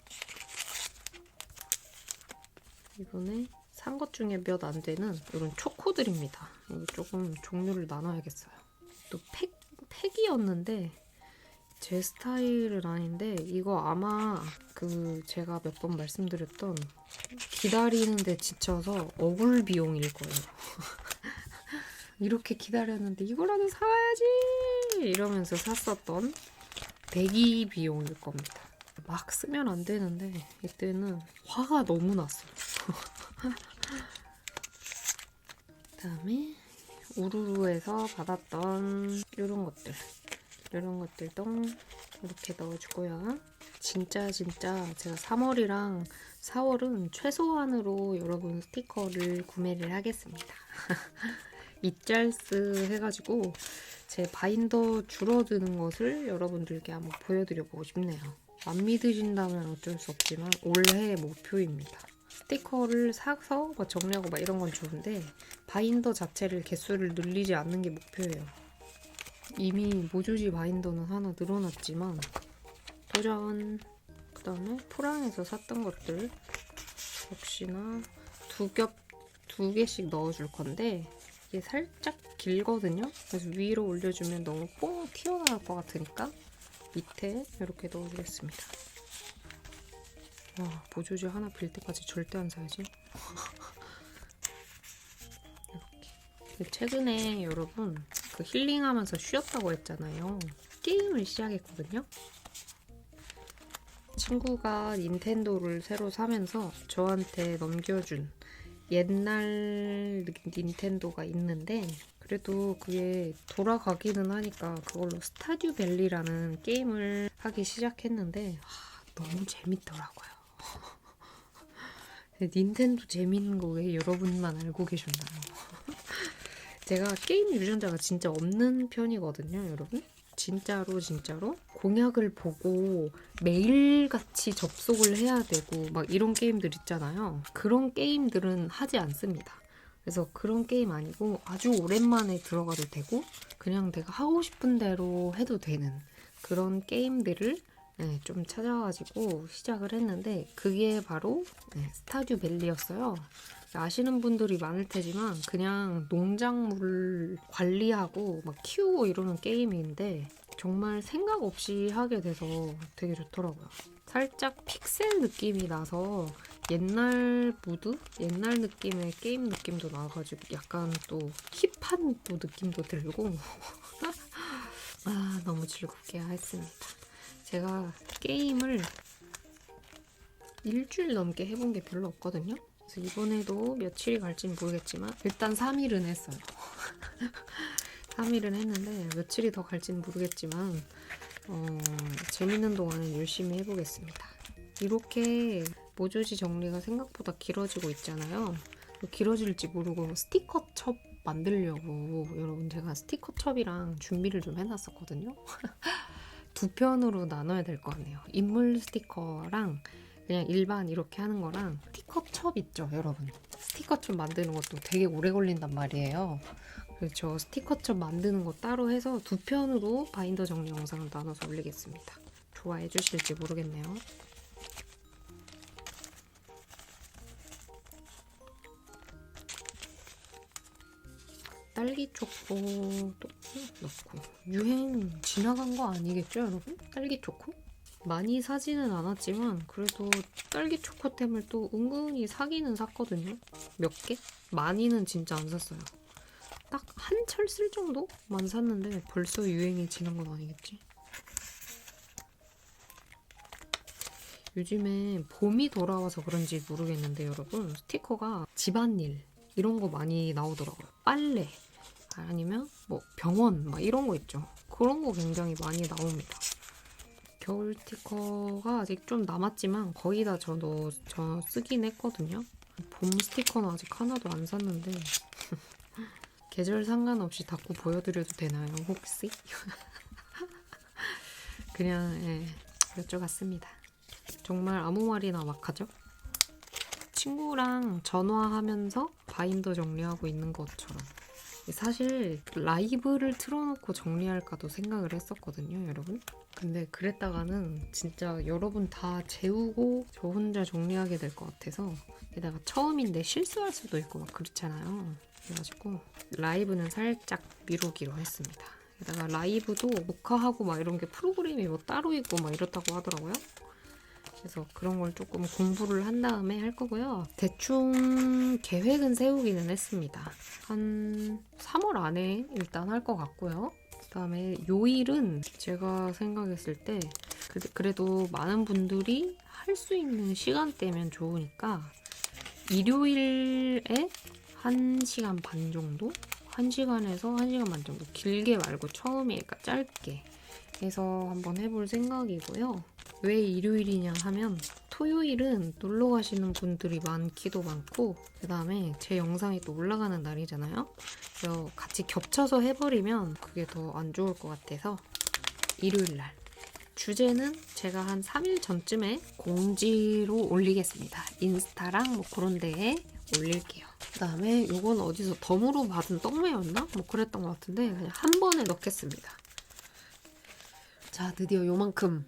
이번에 산 것 중에 몇 안 되는 이런 초코들입니다. 이거 조금 종류를 나눠야겠어요. 또 팩이었는데 제 스타일은 아닌데 이거 아마 그 제가 몇 번 말씀드렸던 기다리는데 지쳐서 억울 비용일 거예요. 이렇게 기다렸는데 이거라도 사야지 이러면서 샀었던 대기 비용일 겁니다. 막 쓰면 안 되는데 이때는 화가 너무 났어요. 그다음에 우루루에서 받았던 이런 것들도 이렇게 넣어주고요. 진짜 제가 3월이랑 4월은 최소한으로 여러분 스티커를 구매를 하겠습니다. 이짤스 해가지고 제 바인더 줄어드는 것을 여러분들께 한번 보여드려보고 싶네요. 안 믿으신다면 어쩔 수 없지만 올해의 목표입니다. 스티커를 사서 정리하고 막 이런 건 좋은데 바인더 자체를 개수를 늘리지 않는 게 목표예요. 이미 모주지 바인더는 하나 늘어났지만 도전! 그 다음에 포랑에서 샀던 것들 역시나 두 개씩 넣어줄 건데 이게 살짝 길거든요? 그래서 위로 올려주면 너무 뽕 튀어나올 것 같으니까 밑에 이렇게 넣어주겠습니다. 와, 모주지 하나 빌 때까지 절대 안 사야지. 이렇게. 최근에 여러분 그 힐링하면서 쉬었다고 했잖아요. 게임을 시작했거든요. 친구가 닌텐도를 새로 사면서 저한테 넘겨준 옛날 닌텐도가 있는데 그래도 그게 돌아가기는 하니까 그걸로 스타듀 밸리라는 게임을 하기 시작했는데 너무 재밌더라고요. 닌텐도 재밌는 거 왜 여러분만 알고 계셨나요? 제가 게임 유전자가 진짜 없는 편이거든요, 여러분. 진짜로 공약을 보고 매일같이 접속을 해야 되고 막 이런 게임들 있잖아요. 그런 게임들은 하지 않습니다. 그래서 그런 게임 아니고 아주 오랜만에 들어가도 되고 그냥 내가 하고 싶은 대로 해도 되는 그런 게임들을 네, 좀 찾아가지고 시작을 했는데 그게 바로 스타듀 밸리였어요. 아시는 분들이 많을 테지만 그냥 농작물 관리하고 막 키우고 이러는 게임인데 정말 생각 없이 하게 돼서 되게 좋더라고요. 살짝 픽셀 느낌이 나서 옛날 무드? 옛날 느낌의 게임 느낌도 나가지고 약간 또 힙한 또 느낌도 들고 아, 너무 즐겁게 했습니다. 제가 게임을 일주일 넘게 해본 게 별로 없거든요. 그래서 이번에도 며칠이 갈지는 모르겠지만 일단 3일은 했어요. 3일은 했는데 며칠이 더 갈지는 모르겠지만 재밌는 동안은 열심히 해보겠습니다. 이렇게 모조지 정리가 생각보다 길어지고 있잖아요. 길어질지 모르고 스티커 첩 만들려고 여러분 제가 스티커 첩이랑 준비를 좀 해놨었거든요. 두 편으로 나눠야 될 거 같네요. 인물 스티커랑 그냥 일반 이렇게 하는 거랑 스티커 첩 있죠, 여러분. 스티커 첩 만드는 것도 되게 오래 걸린단 말이에요. 그래서 저 스티커 첩 만드는 거 따로 해서 두 편으로 바인더 정리 영상을 나눠서 올리겠습니다. 좋아해 주실지 모르겠네요. 딸기 초코도 넣고 유행 지나간 거 아니겠죠, 여러분? 딸기 초코? 많이 사지는 않았지만 그래도 딸기 초코템을 또 은근히 사기는 샀거든요. 몇 개? 많이는 진짜 안 샀어요. 딱 한 철 쓸 정도만 샀는데 벌써 유행이 지난 건 아니겠지? 요즘에 봄이 돌아와서 그런지 모르겠는데 여러분 스티커가 집안일 이런 거 많이 나오더라고요. 빨래 아니면 뭐 병원 막 이런 거 있죠. 그런 거 굉장히 많이 나옵니다. 겨울 스티커가 아직 좀 남았지만 거의 다 저 쓰긴 했거든요. 봄 스티커는 아직 하나도 안 샀는데 계절 상관없이 닫고 보여드려도 되나요 혹시? 그냥 여쭤봤습니다. 정말 아무 말이나 막 하죠? 친구랑 전화하면서 바인더 정리하고 있는 것처럼. 사실 라이브를 틀어놓고 정리할까도 생각을 했었거든요, 여러분. 근데 그랬다가는 진짜 여러분 다 재우고 저 혼자 정리하게 될 것 같아서 게다가 처음인데 실수할 수도 있고 막 그렇잖아요. 그래가지고 라이브는 살짝 미루기로 했습니다. 게다가 라이브도 녹화하고 막 이런 게 프로그램이 뭐 따로 있고 막 이렇다고 하더라고요. 그래서 그런 걸 조금 공부를 한 다음에 할 거고요. 대충 계획은 세우기는 했습니다. 한 3월 안에 일단 할 것 같고요. 그다음에 요일은 제가 생각했을 때 그래도 많은 분들이 할 수 있는 시간대면 좋으니까 일요일에 1시간 반 정도? 1시간에서 1시간 반 정도. 길게 말고 처음이니까 짧게 해서 한번 해볼 생각이고요. 왜 일요일이냐 하면 토요일은 놀러 가시는 분들이 많기도 많고 그 다음에 제 영상이 또 올라가는 날이잖아요. 그래서 같이 겹쳐서 해버리면 그게 더 안 좋을 것 같아서 일요일날 주제는 제가 한 3일 전쯤에 공지로 올리겠습니다. 인스타랑 뭐 그런 데에 올릴게요. 그 다음에 이건 어디서 덤으로 받은 떡메였나? 뭐 그랬던 것 같은데 그냥 한 번에 넣겠습니다. 자, 드디어 요만큼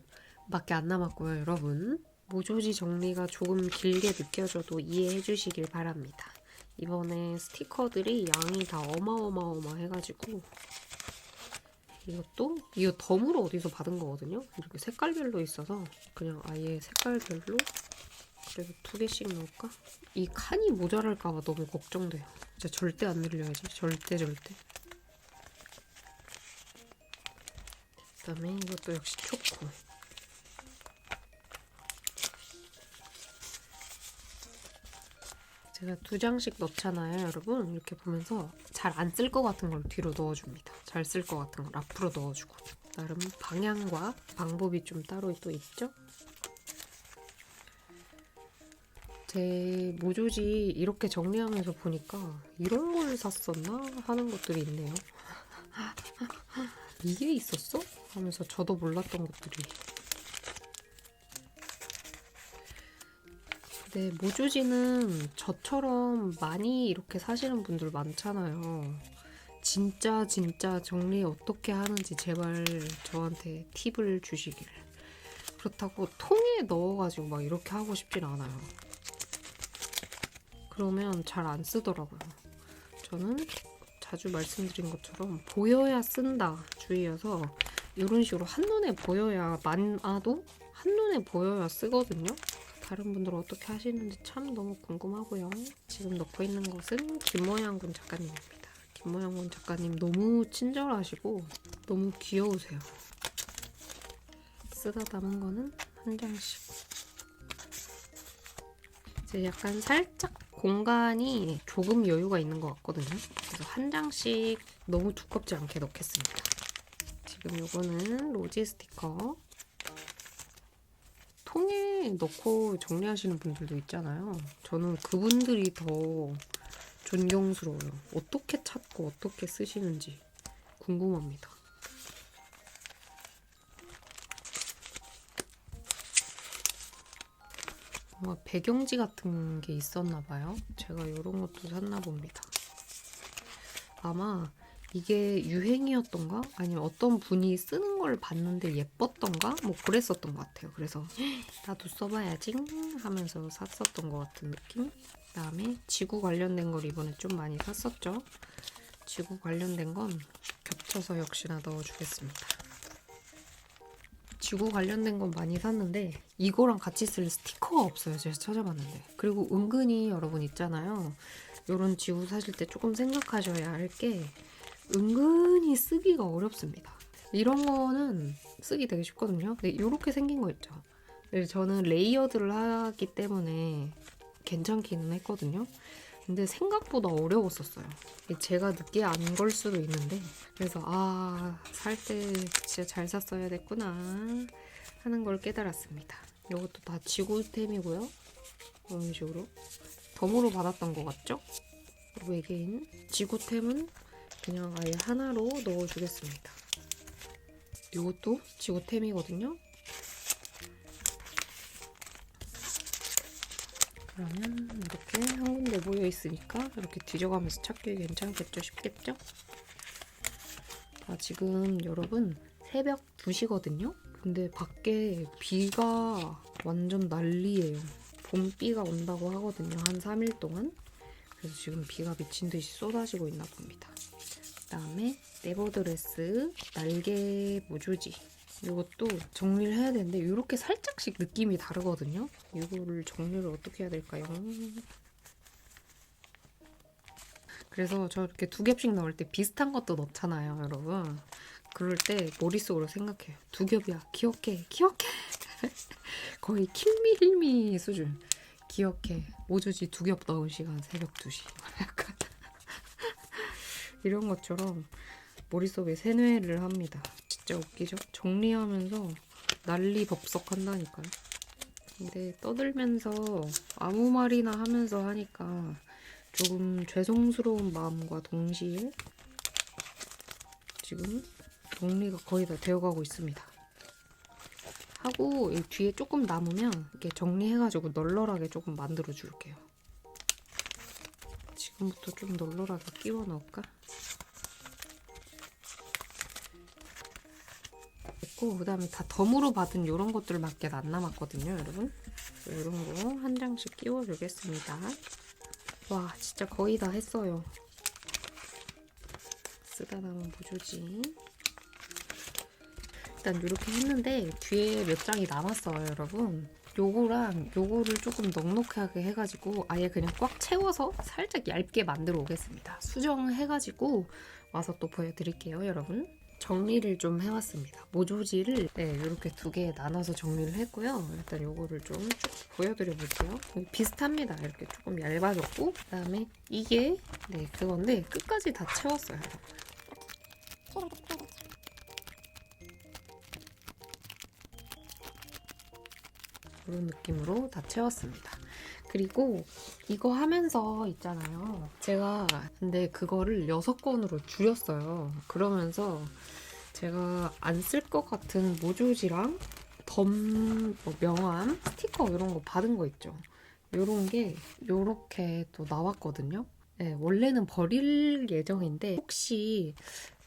밖에 안 남았고요, 여러분. 모조지 정리가 조금 길게 느껴져도 이해해 주시길 바랍니다. 이번에 스티커들이 양이 다 어마어마해가지고 이거 덤으로 어디서 받은 거거든요. 이렇게 색깔별로 있어서 그냥 아예 색깔별로 그래도 2개씩 넣을까? 이 칸이 모자랄까봐 너무 걱정돼요. 진짜 절대 안 늘려야지. 절대. 그다음에 이것도 역시 초코. 제가 2장씩 넣잖아요, 여러분. 이렇게 보면서 잘 안 쓸 것 같은 걸 뒤로 넣어줍니다. 잘 쓸 것 같은 걸 앞으로 넣어주고. 나름 방향과 방법이 좀 따로 또 있죠? 제 모조지 이렇게 정리하면서 보니까 이런 걸 샀었나 하는 것들이 있네요. 이게 있었어? 하면서 저도 몰랐던 것들이. 근데 모조지는 저처럼 많이 이렇게 사시는 분들 많잖아요. 진짜 정리 어떻게 하는지 제발 저한테 팁을 주시길. 그렇다고 통에 넣어가지고 막 이렇게 하고 싶진 않아요. 그러면 잘 안 쓰더라고요. 저는 자주 말씀드린 것처럼 보여야 쓴다 주의여서 이런 식으로 한눈에 보여야 많아도 한눈에 보여야 쓰거든요. 다른 분들은 어떻게 하시는지 참 너무 궁금하고요. 지금 넣고 있는 것은 김모양군 작가님입니다. 김모양군 작가님 너무 친절하시고 너무 귀여우세요. 쓰다 담은 거는 한 장씩. 이제 약간 살짝 공간이 조금 여유가 있는 것 같거든요. 그래서 한 장씩 너무 두껍지 않게 넣겠습니다. 지금 요거는 로지 스티커. 통에 넣고 정리하시는 분들도 있잖아요. 저는 그분들이 더 존경스러워요. 어떻게 찾고 어떻게 쓰시는지 궁금합니다. 뭔가 배경지 같은 게 있었나 봐요. 제가 이런 것도 샀나 봅니다. 아마 이게 유행이었던가? 아니면 어떤 분이 쓰는 걸 봤는데 예뻤던가? 뭐 그랬었던 것 같아요. 그래서 나도 써봐야지 하면서 샀었던 것 같은 느낌? 그다음에 지구 관련된 걸 이번에 좀 많이 샀었죠. 지구 관련된 건 겹쳐서 역시나 넣어주겠습니다. 지구 관련된 건 많이 샀는데 이거랑 같이 쓸 스티커가 없어요. 제가 찾아봤는데. 그리고 은근히 여러분 있잖아요. 이런 지구 사실 때 조금 생각하셔야 할 게 은근히 쓰기가 어렵습니다. 이런 거는 쓰기 되게 쉽거든요. 근데 이렇게 생긴 거 있죠. 저는 레이어드를 하기 때문에 괜찮기는 했거든요. 근데 생각보다 어려웠었어요. 제가 늦게 안 걸 수도 있는데 그래서 살 때 진짜 잘 샀어야 됐구나 하는 걸 깨달았습니다. 이것도 다 지구템이고요. 이런 식으로 덤으로 받았던 것 같죠? 외계인 지구템은 그냥 아예 하나로 넣어주겠습니다. 이것도 지구템이거든요. 그러면 이렇게 한 군데 모여 있으니까 이렇게 뒤져가면서 찾기 괜찮겠죠? 쉽겠죠? 지금 여러분 새벽 2시거든요? 근데 밖에 비가 완전 난리예요. 봄비가 온다고 하거든요. 한 3일 동안. 그래서 지금 비가 미친 듯이 쏟아지고 있나 봅니다. 그다음에 네버드레스 날개 모조지. 이것도 정리를 해야 되는데 이렇게 살짝씩 느낌이 다르거든요. 이거를 정리를 어떻게 해야 될까요? 그래서 저 이렇게 2겹씩 넣을 때 비슷한 것도 넣잖아요, 여러분. 그럴 때 머릿속으로 생각해요. 2겹이야. 기억해. 거의 킬미힐미 수준. 기억해. 모조지 2겹 넣은 시간 새벽 2시. 약간 이런 것처럼 머릿속에 세뇌를 합니다. 진짜 웃기죠? 정리하면서 난리 법석한다니까요. 근데 떠들면서 아무 말이나 하면서 하니까 조금 죄송스러운 마음과 동시에 지금 정리가 거의 다 되어가고 있습니다. 하고 이 뒤에 조금 남으면 이렇게 정리해가지고 널널하게 조금 만들어 줄게요. 지금부터 좀 널널하게 끼워 넣을까? 됐고 그 다음에 다 덤으로 받은 이런 것들밖에 안 남았거든요, 여러분. 이런 거 한 장씩 끼워 주겠습니다. 와, 진짜 거의 다 했어요. 쓰다 남은 보조지. 일단 이렇게 했는데 뒤에 몇 장이 남았어요, 여러분. 요거랑 요거를 조금 넉넉하게 해가지고 아예 그냥 꽉 채워서 살짝 얇게 만들어 오겠습니다. 수정해가지고 와서 또 보여드릴게요, 여러분. 정리를 좀 해왔습니다. 모조지를 이렇게 2개에 나눠서 정리를 했고요. 일단 요거를 좀 쭉 보여드려 볼게요. 비슷합니다. 이렇게 조금 얇아졌고 그다음에 이게 그건데 끝까지 다 채웠어요. 이런 느낌으로 다 채웠습니다. 그리고 이거 하면서 있잖아요. 제가 근데 그거를 6권으로 줄였어요. 그러면서 제가 안 쓸 것 같은 모조지랑 뭐 명함, 스티커 이런 거 받은 거 있죠. 이런 게 이렇게 또 나왔거든요. 원래는 버릴 예정인데 혹시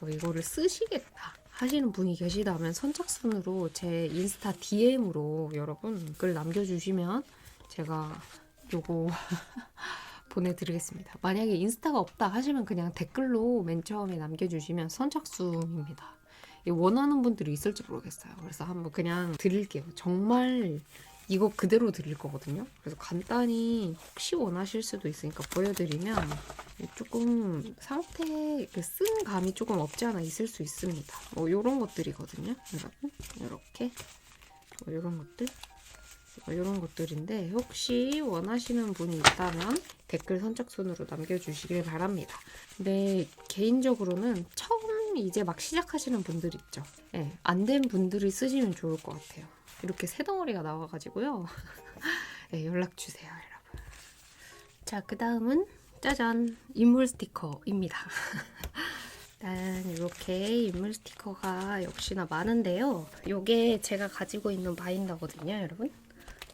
이거를 쓰시겠다 하시는 분이 계시다면 선착순으로 제 인스타 DM으로 여러분 글 남겨주시면 제가 요거 보내드리겠습니다. 만약에 인스타가 없다 하시면 그냥 댓글로 맨 처음에 남겨주시면 선착순입니다. 원하는 분들이 있을지 모르겠어요. 그래서 한번 그냥 드릴게요. 정말 이거 그대로 드릴 거거든요. 그래서 간단히 혹시 원하실 수도 있으니까 보여드리면 조금 상태 쓴 감이 조금 없지 않아 있을 수 있습니다. 뭐 이런 것들이거든요. 여러분 이렇게 뭐 이런 것들 이런 것들인데 혹시 원하시는 분이 있다면 댓글 선착순으로 남겨주시길 바랍니다. 근데 개인적으로는 처음 이제 막 시작하시는 분들 있죠. 네, 안 된 분들이 쓰시면 좋을 것 같아요. 이렇게 새 덩어리가 나와가지고요. 네, 연락주세요 여러분. 자, 그 다음은 짜잔! 인물 스티커입니다. 일단 이렇게 인물 스티커가 역시나 많은데요. 이게 제가 가지고 있는 바인더거든요 여러분.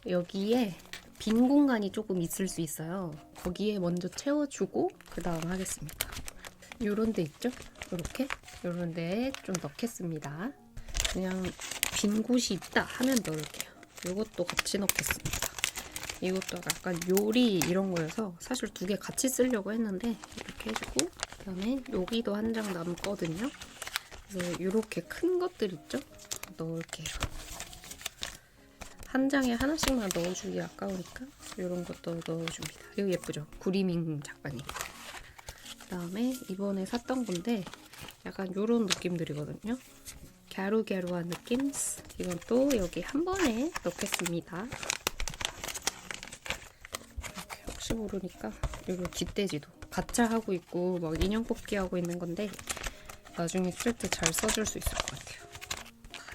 여기에 빈 공간이 조금 있을 수 있어요. 거기에 먼저 채워주고 그 다음 하겠습니다. 요런 데 있죠? 이렇게 요런 데에 좀 넣겠습니다. 그냥 빈 곳이 있다 하면 넣을게요. 이것도 같이 넣겠습니다. 이것도 약간 요리 이런 거여서 사실 두 개 같이 쓰려고 했는데 이렇게 해주고 그 다음에 여기도 한 장 남거든요. 그래서 이렇게 큰 것들 있죠? 넣을게요. 한 장에 하나씩만 넣어주기 아까우니까 이런 것도 넣어줍니다. 이거 예쁘죠? 구리밍 작가님. 그 다음에 이번에 샀던 건데 약간 이런 느낌들이거든요. 갸루갸루한 느낌. 이건 또 여기 한 번에 넣겠습니다. 이렇게 혹시 모르니까 이거 뒷돼지도 가짜 하고 있고 막 인형 뽑기 하고 있는 건데 나중에 쓸 때 잘 써줄 수 있을 것 같아요.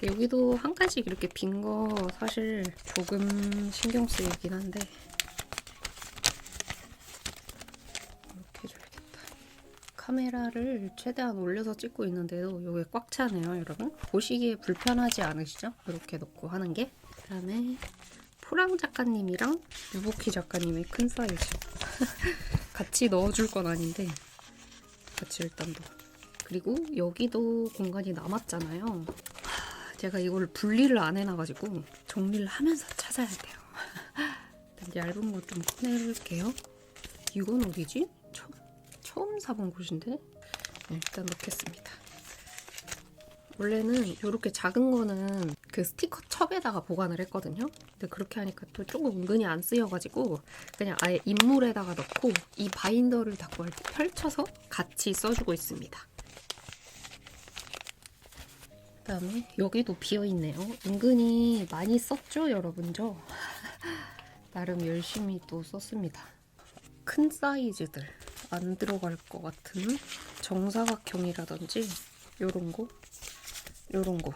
여기도 한 가지 이렇게 빈 거 사실 조금 신경 쓰이긴 한데 이렇게 해줘야겠다. 카메라를 최대한 올려서 찍고 있는데도 이게 꽉 차네요 여러분. 보시기에 불편하지 않으시죠? 이렇게 넣고 하는 게. 그 다음에 포랑 작가님이랑 유보키 작가님의 큰 사이즈 같이 넣어줄 건 아닌데 같이 일단 넣어. 그리고 여기도 공간이 남았잖아요. 제가 이걸 분리를 안 해놔가지고 정리를 하면서 찾아야 돼요. 일단 얇은 거 좀 꺼내볼게요. 이건 어디지? 처음 사본 곳인데? 네, 일단 넣겠습니다. 원래는 이렇게 작은 거는 그 스티커 첩에다가 보관을 했거든요. 근데 그렇게 하니까 또 조금 은근히 안 쓰여가지고 그냥 아예 인물에다가 넣고 이 바인더를 다 펼쳐서 같이 써주고 있습니다. 그 다음에 여기도 비어있네요. 은근히 많이 썼죠 여러분? 저 나름 열심히 또 썼습니다. 큰 사이즈들 안 들어갈 것 같은 정사각형이라든지 요런 거 요런 거.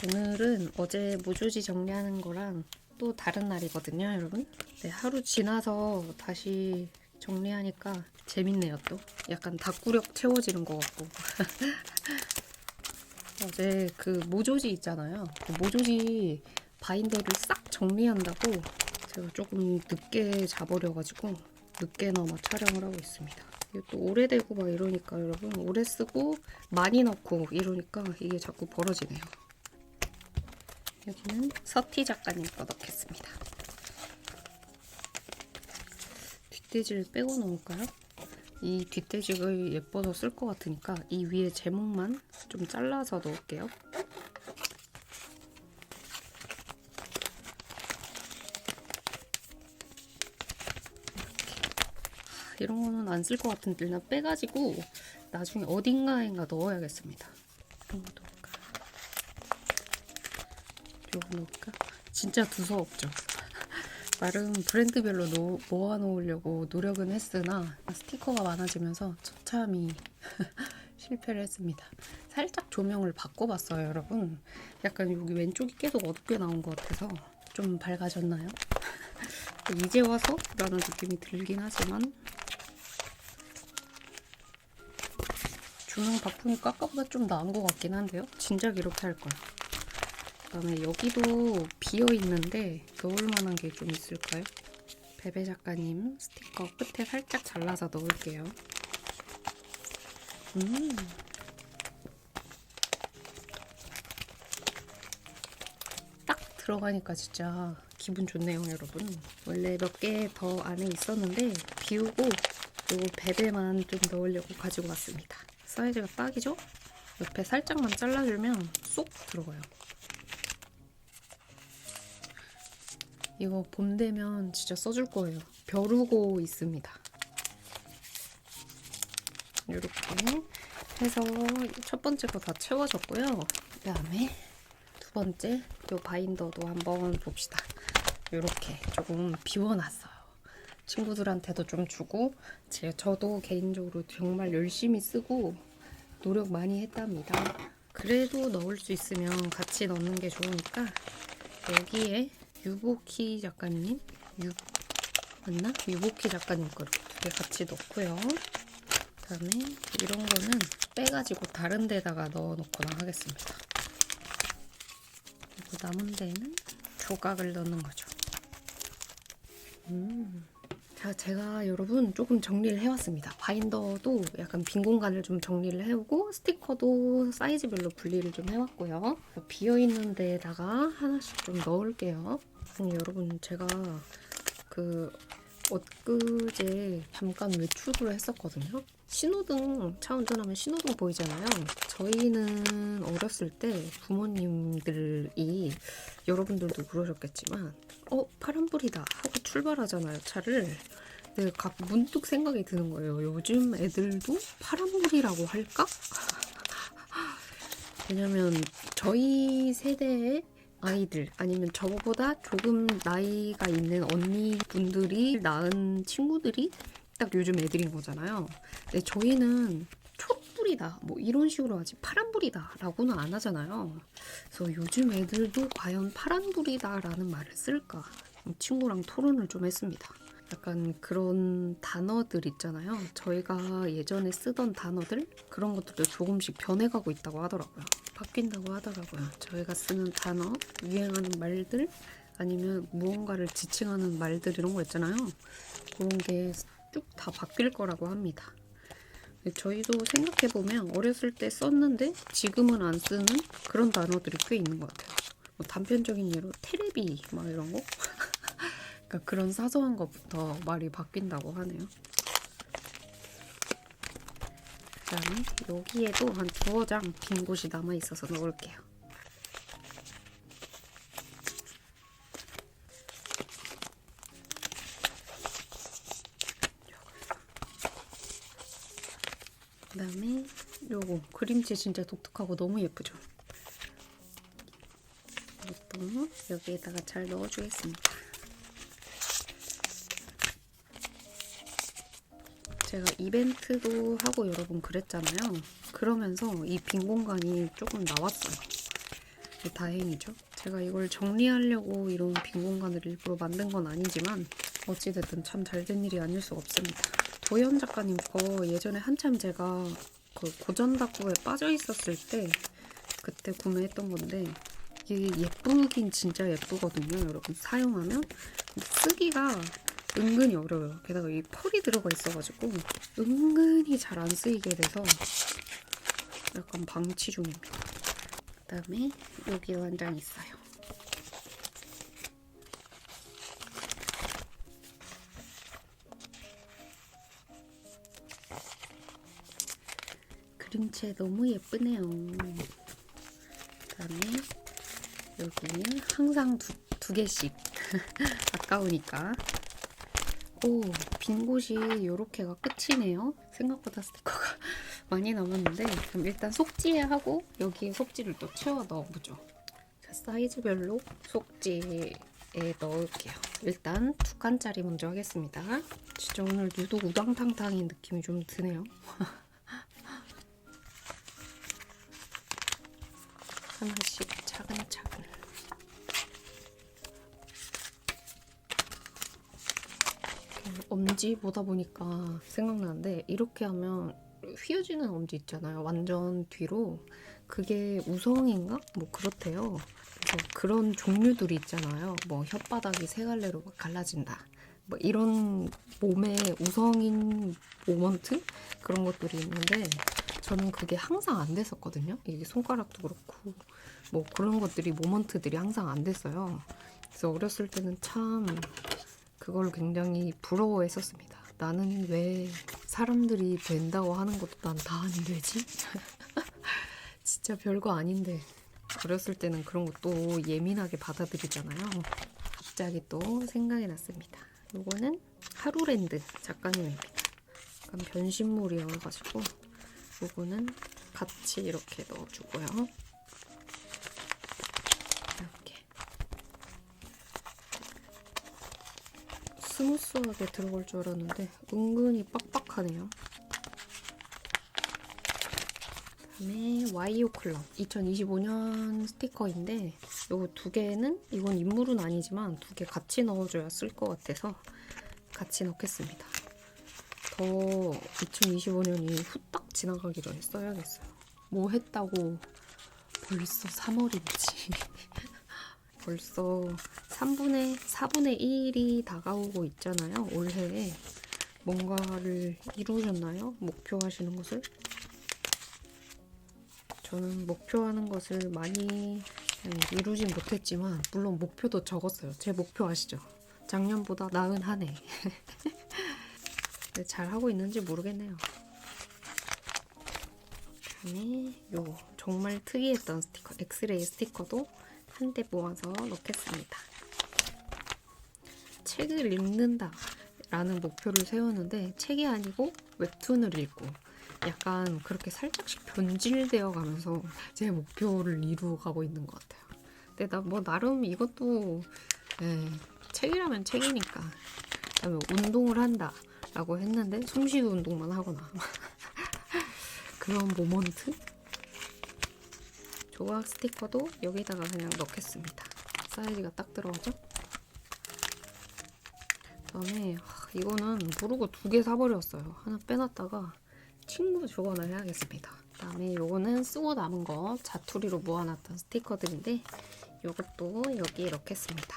오늘은 어제 모조지 정리하는 거랑 또 다른 날이거든요 여러분. 네, 하루 지나서 다시 정리하니까 재밌네요. 또 약간 닭구력 채워지는 것 같고. 어제 그 모조지 있잖아요. 그 모조지 바인더를 싹 정리한다고 제가 조금 늦게 자버려가지고 늦게나마 촬영을 하고 있습니다. 이게 또 오래되고 막 이러니까 여러분 오래 쓰고 많이 넣고 이러니까 이게 자꾸 벌어지네요. 여기는 서티 작가님 거 넣겠습니다. 뒷돼지를 빼고 넣을까요? 이 뒷돼지가 예뻐서 쓸 것 같으니까 이 위에 제목만 좀 잘라서 넣을게요. 이런 거는 안 쓸 것 같은데 일단 빼가지고 나중에 어딘가에가 넣어야겠습니다. 이런 거 넣을까? 이거 넣을까? 진짜 두서없죠? 나름 브랜드별로 모아놓으려고 노력은 했으나 스티커가 많아지면서 처참히 실패를 했습니다. 살짝 조명을 바꿔봤어요 여러분. 약간 여기 왼쪽이 계속 어둡게 나온 것 같아서 좀 밝아졌나요? 이제 와서 라는 느낌이 들긴 하지만 조명 바꾸니까 아까보다 좀 나은 것 같긴 한데요. 진작 이렇게 할 거야. 그다음에 여기도 비어있는데 넣을 만한 게 좀 있을까요? 베베 작가님 스티커 끝에 살짝 잘라서 넣을게요. 딱 들어가니까 진짜 기분 좋네요, 여러분. 원래 몇 개 더 안에 있었는데 비우고 요 베베만 좀 넣으려고 가지고 왔습니다. 사이즈가 딱이죠? 옆에 살짝만 잘라주면 쏙 들어가요. 이거 봄 되면 진짜 써줄 거예요. 벼루고 있습니다. 이렇게 해서 첫 번째 거 다 채워졌고요. 그 다음에 두 번째 요 바인더도 한번 봅시다. 이렇게 조금 비워놨어요. 친구들한테도 좀 주고 저도 개인적으로 정말 열심히 쓰고 노력 많이 했답니다. 그래도 넣을 수 있으면 같이 넣는 게 좋으니까 여기에 유보키 작가님 맞나? 유보키 작가님 거를 두 개 같이 넣고요. 그다음에 이런 거는 빼가지고 다른 데다가 넣어놓거나 하겠습니다. 그리고 남은 데는 조각을 넣는 거죠. 자, 제가 여러분 조금 정리를 해왔습니다. 바인더도 약간 빈 공간을 좀 정리를 해오고 스티커도 사이즈별로 분리를 좀 해왔고요. 비어있는 데다가 하나씩 좀 넣을게요. 아니 여러분, 제가 엊그제 잠깐 외출을 했었거든요. 신호등, 차 운전하면 신호등 보이잖아요. 저희는 어렸을 때 부모님들이, 여러분들도 그러셨겠지만 파란불이다 하고 출발하잖아요, 차를. 근데 문득 생각이 드는 거예요. 요즘 애들도 파란불이라고 할까? 왜냐면 저희 세대의 아이들, 아니면 저보다 조금 나이가 있는 언니분들이 낳은 친구들이 딱 요즘 애들인 거잖아요. 근데 저희는 촛불이다 뭐 이런 식으로 하지 파란불이다 라고는 안 하잖아요. 그래서 요즘 애들도 과연 파란불이다 라는 말을 쓸까? 친구랑 토론을 좀 했습니다. 약간 그런 단어들 있잖아요. 저희가 예전에 쓰던 단어들, 그런 것들도 조금씩 변해가고 있다고 하더라고요. 바뀐다고 하더라고요. 저희가 쓰는 단어, 유행하는 말들, 아니면 무언가를 지칭하는 말들 이런 거 있잖아요. 그런 게 쭉 다 바뀔 거라고 합니다. 저희도 생각해보면 어렸을 때 썼는데 지금은 안 쓰는 그런 단어들이 꽤 있는 것 같아요. 뭐 단편적인 예로 테레비 막 이런 거? 그러니까 그런 사소한 것부터 말이 바뀐다고 하네요. 그 다음에 여기에도 한 2장 빈 곳이 남아있어서 넣을게요. 그 다음에 요거 그림체 진짜 독특하고 너무 예쁘죠? 이것도 여기에다가 잘 넣어주겠습니다. 제가 이벤트도 하고 여러분 그랬잖아요. 그러면서 이 빈 공간이 조금 나왔어요. 다행이죠. 제가 이걸 정리하려고 이런 빈 공간을 일부러 만든 건 아니지만 어찌됐든 참 잘된 일이 아닐 수가 없습니다. 도연 작가님 거 예전에 한참 제가 그 고전다구에 빠져 있었을 때 그때 구매했던 건데 이게 예쁘긴 진짜 예쁘거든요, 여러분. 사용하면 쓰기가 은근히 어려워요. 게다가 이 펄이 들어가 있어가지고 은근히 잘 안 쓰이게 돼서 약간 방치 중입니다. 그 다음에 여기 한 장 있어요. 그림체 너무 예쁘네요. 그 다음에 여기 항상 두 개씩 아까우니까. 오, 빈 곳이 요렇게가 끝이네요. 생각보다 스티커가 많이 남았는데 그럼 일단 속지에 하고 여기에 속지를 또 채워 넣어보죠. 자, 사이즈별로 속지에 넣을게요. 일단 2칸짜리 먼저 하겠습니다. 진짜 오늘 유독 우당탕탕인 느낌이 좀 드네요. 하나씩 차근차근. 엄지 보다 보니까 생각나는데 이렇게 하면 휘어지는 엄지 있잖아요. 완전 뒤로. 그게 우성인가? 뭐 그렇대요. 그래서 그런 종류들이 있잖아요. 뭐 혓바닥이 세 갈래로 막 갈라진다. 뭐 이런 몸에 우성인 모먼트? 그런 것들이 있는데 저는 그게 항상 안 됐었거든요. 이게 손가락도 그렇고 뭐 그런 것들이 모먼트들이 항상 안 됐어요. 그래서 어렸을 때는 참 그걸 굉장히 부러워했었습니다. 나는 왜 사람들이 된다고 하는 것도 난 다 안 되지? 진짜 별거 아닌데 어렸을 때는 그런 것도 예민하게 받아들이잖아요. 갑자기 또 생각이 났습니다. 요거는 하루랜드 작가님입니다. 약간 변신물이어가지고 요거는 같이 이렇게 넣어주고요. 이렇게 스무스하게 들어갈 줄 알았는데 은근히 빡빡하네요. 그다음에 와이오 클럽 2025년 스티커인데 요거 두 개는 이건 인물은 아니지만 두 개 같이 넣어줘야 쓸 것 같아서 같이 넣겠습니다. 더 2025년이 후딱 지나가기 전에 써야겠어요. 뭐 했다고 벌써 3월이지. 벌써 4분의 1이 다가오고 있잖아요. 올해에 뭔가를 이루셨나요? 목표하시는 것을? 저는 목표하는 것을 많이 이루진 못했지만 물론 목표도 적었어요. 제 목표 아시죠? 작년보다 나은 한 해. 근데 잘하고 있는지 모르겠네요. 그다음에 요 정말 특이했던 스티커, 엑스레이 스티커도 한 대 모아서 넣겠습니다. 책을 읽는다 라는 목표를 세웠는데 책이 아니고 웹툰을 읽고 약간 그렇게 살짝씩 변질되어 가면서 제 목표를 이루어가고 있는 것 같아요. 근데 나 뭐 나름 이것도 책이라면 책이니까. 그다음에 운동을 한다 라고 했는데 숨쉬는 운동만 하거나 그런 모먼트? 조각 스티커도 여기다가 그냥 넣겠습니다. 사이즈가 딱 들어가죠? 그다음에 이거는 모르고 두 개 사버렸어요. 하나 빼놨다가 친구 조언을 해야겠습니다. 그다음에 요거는 쓰고 남은 거 자투리로 모아놨던 스티커들인데 요것도 여기에 넣겠습니다.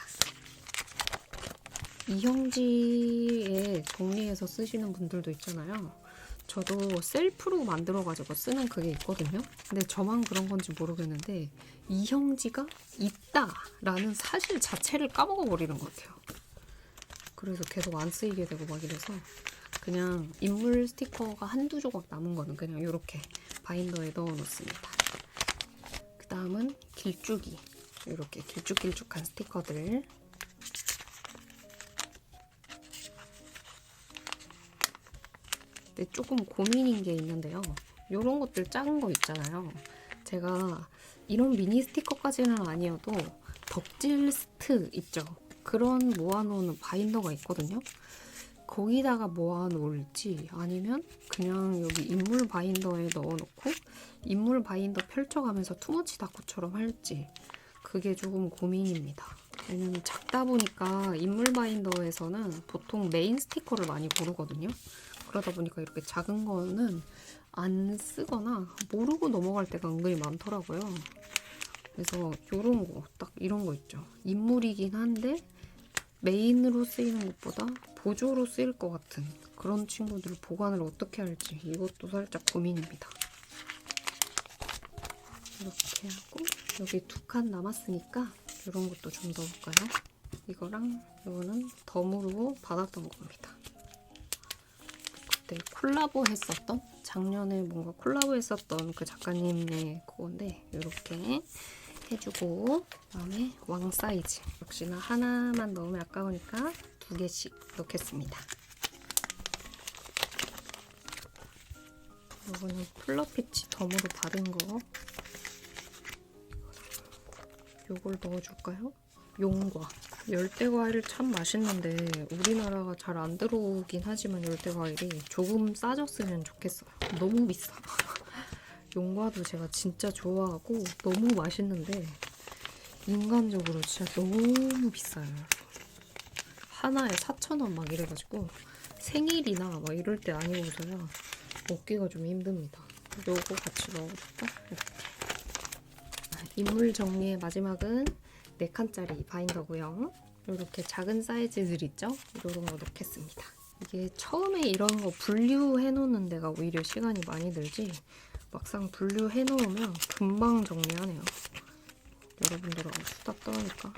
이형지에 정리해서 쓰시는 분들도 있잖아요. 저도 셀프로 만들어가지고 쓰는 그게 있거든요. 근데 저만 그런 건지 모르겠는데 이형지가 있다라는 사실 자체를 까먹어버리는 것 같아요. 그래서 계속 안 쓰이게 되고 막 이래서 그냥 인물 스티커가 한두 조각 남은 거는 그냥 이렇게 바인더에 넣어 놓습니다. 그 다음은 길쭉이, 이렇게 길쭉길쭉한 스티커들. 근데 조금 고민인 게 있는데요. 이런 것들 작은 거 있잖아요. 제가 이런 미니 스티커까지는 아니어도 덕질스트 있죠. 그런 모아놓는 바인더가 있거든요. 거기다가 모아놓을지 아니면 그냥 여기 인물 바인더에 넣어놓고 인물 바인더 펼쳐가면서 투머치 다쿠처럼 할지 그게 조금 고민입니다. 왜냐면 작다 보니까 인물 바인더에서는 보통 메인 스티커를 많이 고르거든요. 그러다 보니까 이렇게 작은 거는 안 쓰거나 모르고 넘어갈 때가 은근히 많더라고요. 그래서 이런 거, 딱 이런 거 있죠. 인물이긴 한데 메인으로 쓰이는 것보다 보조로 쓰일 것 같은 그런 친구들 보관을 어떻게 할지 이것도 살짝 고민입니다. 이렇게 하고 여기 2칸 남았으니까 이런 것도 좀 넣어볼까요? 이거랑 이거는 덤으로 받았던 겁니다. 그때 콜라보 했었던 작년에 뭔가 콜라보 했었던 그 작가님의 그건데 이렇게 해주고 그다음에 왕 사이즈 역시나 하나만 넣으면 아까우니까 2개씩 넣겠습니다. 이거는 플러피치 덤으로 받은 거 요걸 넣어줄까요? 용과 열대과일을 참 맛있는데 우리나라가 잘 안 들어오긴 하지만 열대과일이 조금 싸졌으면 좋겠어요. 너무 비싸. 용과도 제가 진짜 좋아하고 너무 맛있는데 인간적으로 진짜 너무 비싸요. 하나에 4,000원 막 이래가지고 생일이나 막 이럴 때 아니고서야 먹기가 좀 힘듭니다. 요거 같이 넣어줄까? 이렇게. 인물 정리의 마지막은 4칸짜리 바인더고요. 이렇게 작은 사이즈들 있죠? 이런 거 넣겠습니다. 이게 처음에 이런 거 분류해 놓는 데가 오히려 시간이 많이 들지 막상 분류해 놓으면 금방 정리하네요. 여러분들하고 수다 떠니까.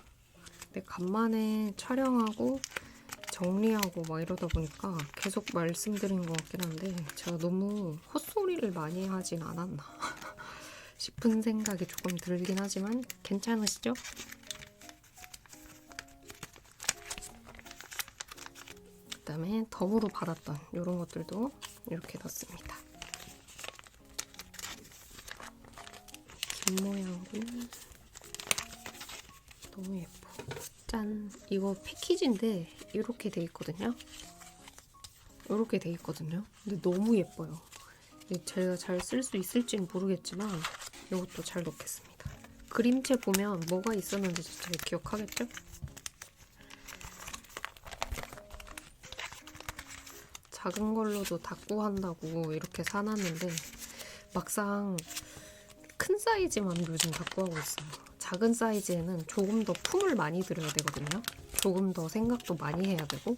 근데 간만에 촬영하고 정리하고 막 이러다 보니까 계속 말씀드린 것 같긴 한데 제가 너무 헛소리를 많이 하진 않았나 싶은 생각이 조금 들긴 하지만 괜찮으시죠? 그다음에 덤으로 받았던 이런 것들도 이렇게 넣습니다. 긴 모양으로 너무 예뻐. 짠! 이거 패키지인데 이렇게 돼 있거든요. 이렇게 돼 있거든요. 근데 너무 예뻐요. 제가 잘 쓸 수 있을지는 모르겠지만 이것도 잘 넣겠습니다. 그림체 보면 뭐가 있었는지 잘 기억하겠죠? 작은 걸로도 닦고 한다고 이렇게 사놨는데 막상 큰 사이즈만 요즘 닦고 하고 있어요. 작은 사이즈에는 조금 더 품을 많이 들여야 되거든요. 조금 더 생각도 많이 해야 되고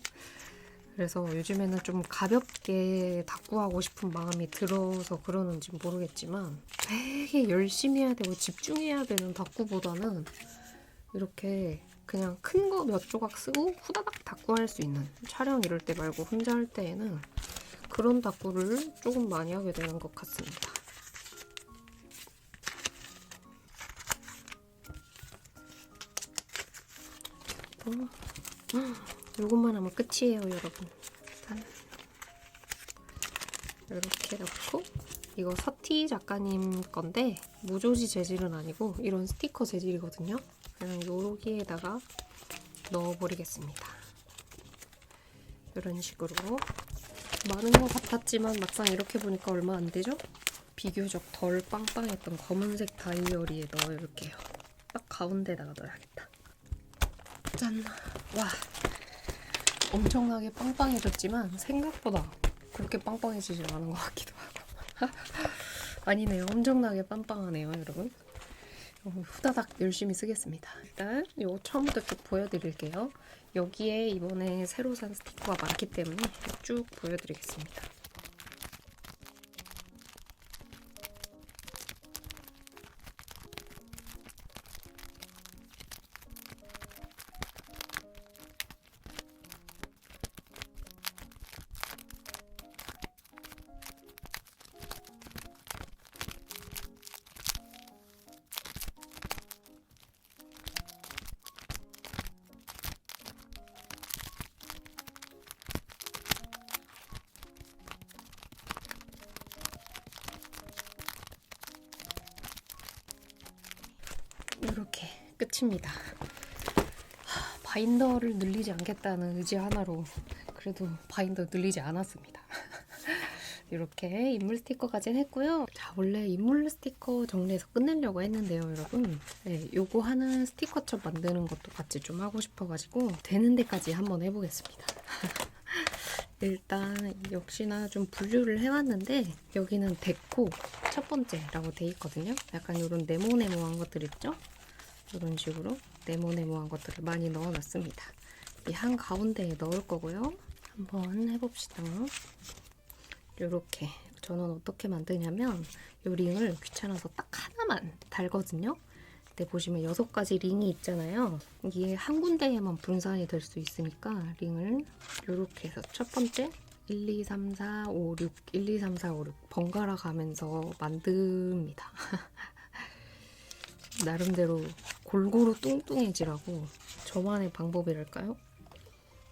그래서 요즘에는 좀 가볍게 닦고 하고 싶은 마음이 들어서 그러는지 모르겠지만 되게 열심히 해야 되고 집중해야 되는 닦고보다는 이렇게 그냥 큰 거 몇 조각 쓰고 후다닥 닦고 할 수 있는 촬영 이럴 때 말고 혼자 할 때에는 그런 닦고를 조금 많이 하게 되는 것 같습니다. 이것만 하면 끝이에요, 여러분. 이렇게 넣고 이거 서티 작가님 건데 무조지 재질은 아니고 이런 스티커 재질이거든요. 그냥 여기에다가 넣어버리겠습니다. 이런 식으로 많은 것 같았지만 막상 이렇게 보니까 얼마 안 되죠? 비교적 덜 빵빵했던 검은색 다이어리에 넣어볼게요. 딱 가운데다가 넣어야겠다. 짠! 와! 엄청나게 빵빵해졌지만 생각보다 그렇게 빵빵해지지 않은 것 같기도 하고 아니네요. 엄청나게 빵빵하네요, 여러분. 후다닥 열심히 쓰겠습니다. 일단 이거 처음부터 쭉 보여드릴게요. 여기에 이번에 새로 산 스티커가 많기 때문에 쭉 보여드리겠습니다. 이렇게 끝입니다. 바인더를 늘리지 않겠다는 의지 하나로 그래도 바인더 늘리지 않았습니다. 이렇게 인물 스티커까지 했고요. 자, 원래 인물 스티커 정리해서 끝내려고 했는데요, 여러분. 네, 요거 하는 스티커첩 만드는 것도 같이 좀 하고 싶어가지고 되는 데까지 한번 해보겠습니다. 일단 역시나 좀 분류를 해왔는데 여기는 데코 첫 번째라고 돼 있거든요. 약간 이런 네모네모한 것들 있죠? 이런 식으로 네모네모한 것들을 많이 넣어놨습니다. 이 한 가운데에 넣을 거고요. 한번 해봅시다. 이렇게 저는 어떻게 만드냐면 이 링을 귀찮아서 딱 하나만 달거든요. 근데 보시면 6가지 링이 있잖아요. 이게 한 군데에만 분산이 될 수 있으니까 링을 이렇게 해서 첫 번째 1, 2, 3, 4, 5, 6 1, 2, 3, 4, 5, 6 번갈아 가면서 만듭니다. 나름대로 골고루 뚱뚱해지라고 저만의 방법이랄까요?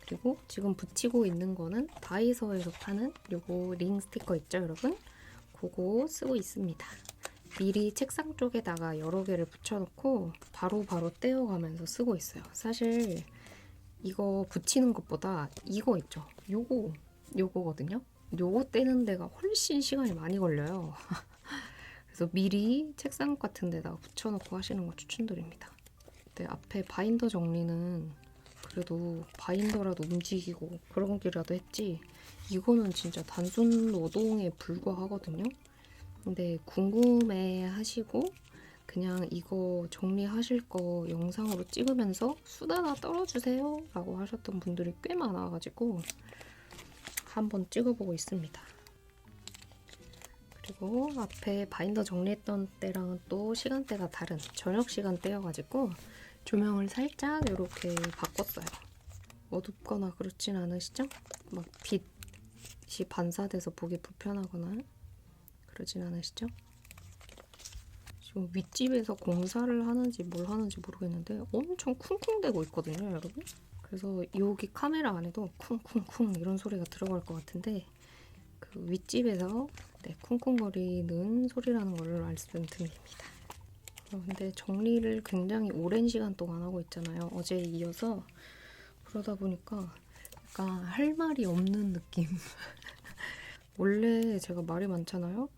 그리고 지금 붙이고 있는 거는 다이소에서 파는 요거 링 스티커 있죠, 여러분? 그거 쓰고 있습니다. 미리 책상 쪽에다가 여러 개를 붙여놓고 바로바로 떼어가면서 쓰고 있어요. 사실 이거 붙이는 것보다 이거 있죠? 요거거든요? 요거 떼는 데가 훨씬 시간이 많이 걸려요. 그래서 미리 책상 같은 데다가 붙여놓고 하시는 거 추천드립니다. 근데 앞에 바인더 정리는 그래도 바인더라도 움직이고 그런 기라도 했지 이거는 진짜 단순 노동에 불과하거든요. 근데 궁금해 하시고 그냥 이거 정리하실 거 영상으로 찍으면서 수다나 떨어주세요 라고 하셨던 분들이 꽤 많아가지고 한번 찍어보고 있습니다. 그리고 앞에 바인더 정리했던 때랑은 또 시간대가 다른 저녁 시간대여가지고 조명을 살짝 이렇게 바꿨어요. 어둡거나 그렇진 않으시죠? 막 빛이 반사돼서 보기 불편하거나 그러진 않으시죠? 지금 윗집에서 공사를 하는지 뭘 하는지 모르겠는데 엄청 쿵쿵대고 있거든요, 여러분. 그래서 여기 카메라 안에도 쿵쿵쿵 이런 소리가 들어갈 것 같은데 그 윗집에서 쿵쿵거리는 소리라는 걸 말씀드립니다. 근데 정리를 굉장히 오랜 시간 동안 하고 있잖아요. 어제에 이어서. 그러다 보니까 약간 할 말이 없는 느낌. 원래 제가 말이 많잖아요.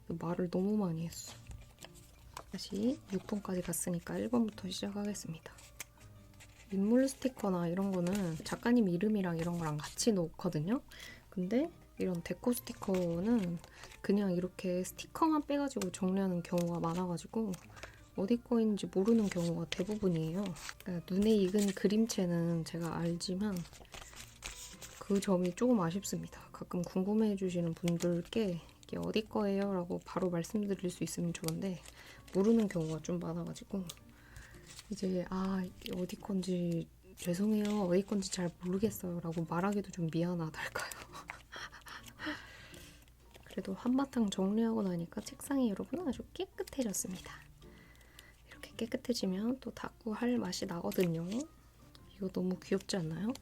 말을 너무 많이 했어. 다시 6번까지 갔으니까 1번부터 시작하겠습니다. 인물 스티커나 이런 거는 작가님 이름이랑 이런 거랑 같이 놓거든요. 근데 이런 데코 스티커는 그냥 이렇게 스티커만 빼가지고 정리하는 경우가 많아가지고 어디 거인지 모르는 경우가 대부분이에요. 그러니까 눈에 익은 그림체는 제가 알지만 그 점이 조금 아쉽습니다. 가끔 궁금해 해주시는 분들께 이게 어디 거예요? 라고 바로 말씀드릴 수 있으면 좋은데 모르는 경우가 좀 많아가지고 이제 어디 건지 죄송해요. 어디 건지 잘 모르겠어요. 라고 말하기도 좀 미안하달까요. 그래도 한바탕 정리하고 나니까 책상이 여러분 아주 깨끗해졌습니다. 이렇게 깨끗해지면 또 닦고 할 맛이 나거든요. 이거 너무 귀엽지 않나요?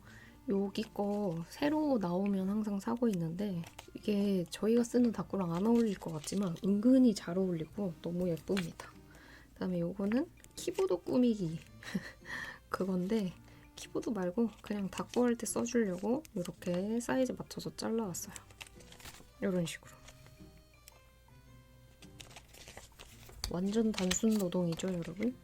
여기 거 새로 나오면 항상 사고 있는데 이게 저희가 쓰는 닦구랑 안 어울릴 것 같지만 은근히 잘 어울리고 너무 예쁩니다. 그다음에 요거는 키보드 꾸미기 그건데 키보드 말고 그냥 닦고 할 때 써주려고 이렇게 사이즈 맞춰서 잘라왔어요. 이런 식으로. 완전 단순 노동이죠, 여러분?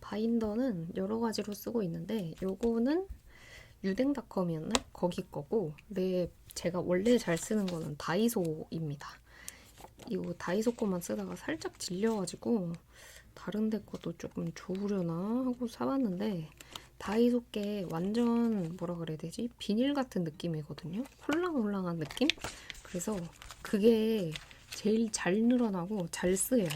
바인더는 여러 가지로 쓰고 있는데 요거는 유댕닷컴이었나? 거기 거고 제가 원래 잘 쓰는 거는 다이소입니다. 이거 다이소 거만 쓰다가 살짝 질려가지고 다른 데 것도 조금 좋으려나 하고 사봤는데 다이소 게 완전 뭐라 그래야 되지? 비닐 같은 느낌이거든요. 홀랑홀랑한 느낌? 그래서 그게 제일 잘 늘어나고 잘 쓰여요.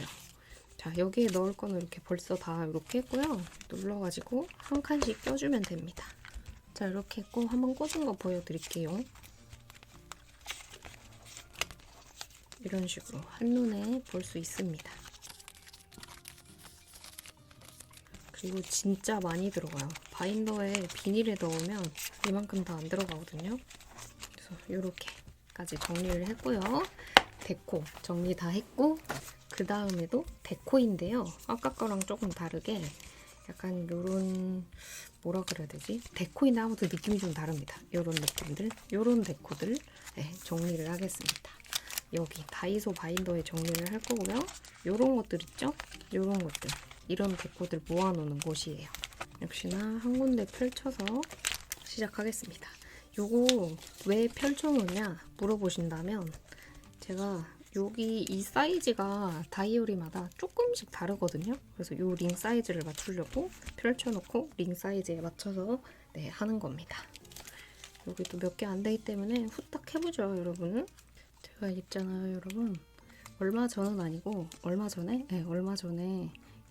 자, 여기에 넣을 거는 이렇게 벌써 다 이렇게 했고요. 눌러가지고 한 칸씩 껴주면 됩니다. 자, 이렇게 했고 한번 꽂은 거 보여드릴게요. 이런 식으로 한눈에 볼 수 있습니다. 그리고 진짜 많이 들어가요. 바인더에 비닐에 넣으면 이만큼 다 안 들어가거든요. 그래서 이렇게까지 정리를 했고요. 데코 정리 다 했고 그 다음에도 데코인데요. 아까 거랑 조금 다르게 약간 요런 뭐라 그래야 되지? 데코인데 아무튼 느낌이 좀 다릅니다. 요런 느낌들, 요런 데코들 정리를 하겠습니다. 여기 다이소 바인더에 정리를 할 거고요. 요런 것들 있죠? 요런 것들, 이런 데코들 모아놓는 곳이에요. 역시나 한 군데 펼쳐서 시작하겠습니다. 요거 왜 펼쳐놓냐 물어보신다면 제가 여기 이 사이즈가 다이어리마다 조금씩 다르거든요. 그래서 요 링 사이즈를 맞추려고 펼쳐놓고 링 사이즈에 맞춰서 하는 겁니다. 여기도 몇 개 안 되기 때문에 후딱 해보죠, 여러분. 제가 있잖아요, 여러분. 얼마 전은 아니고 얼마 전에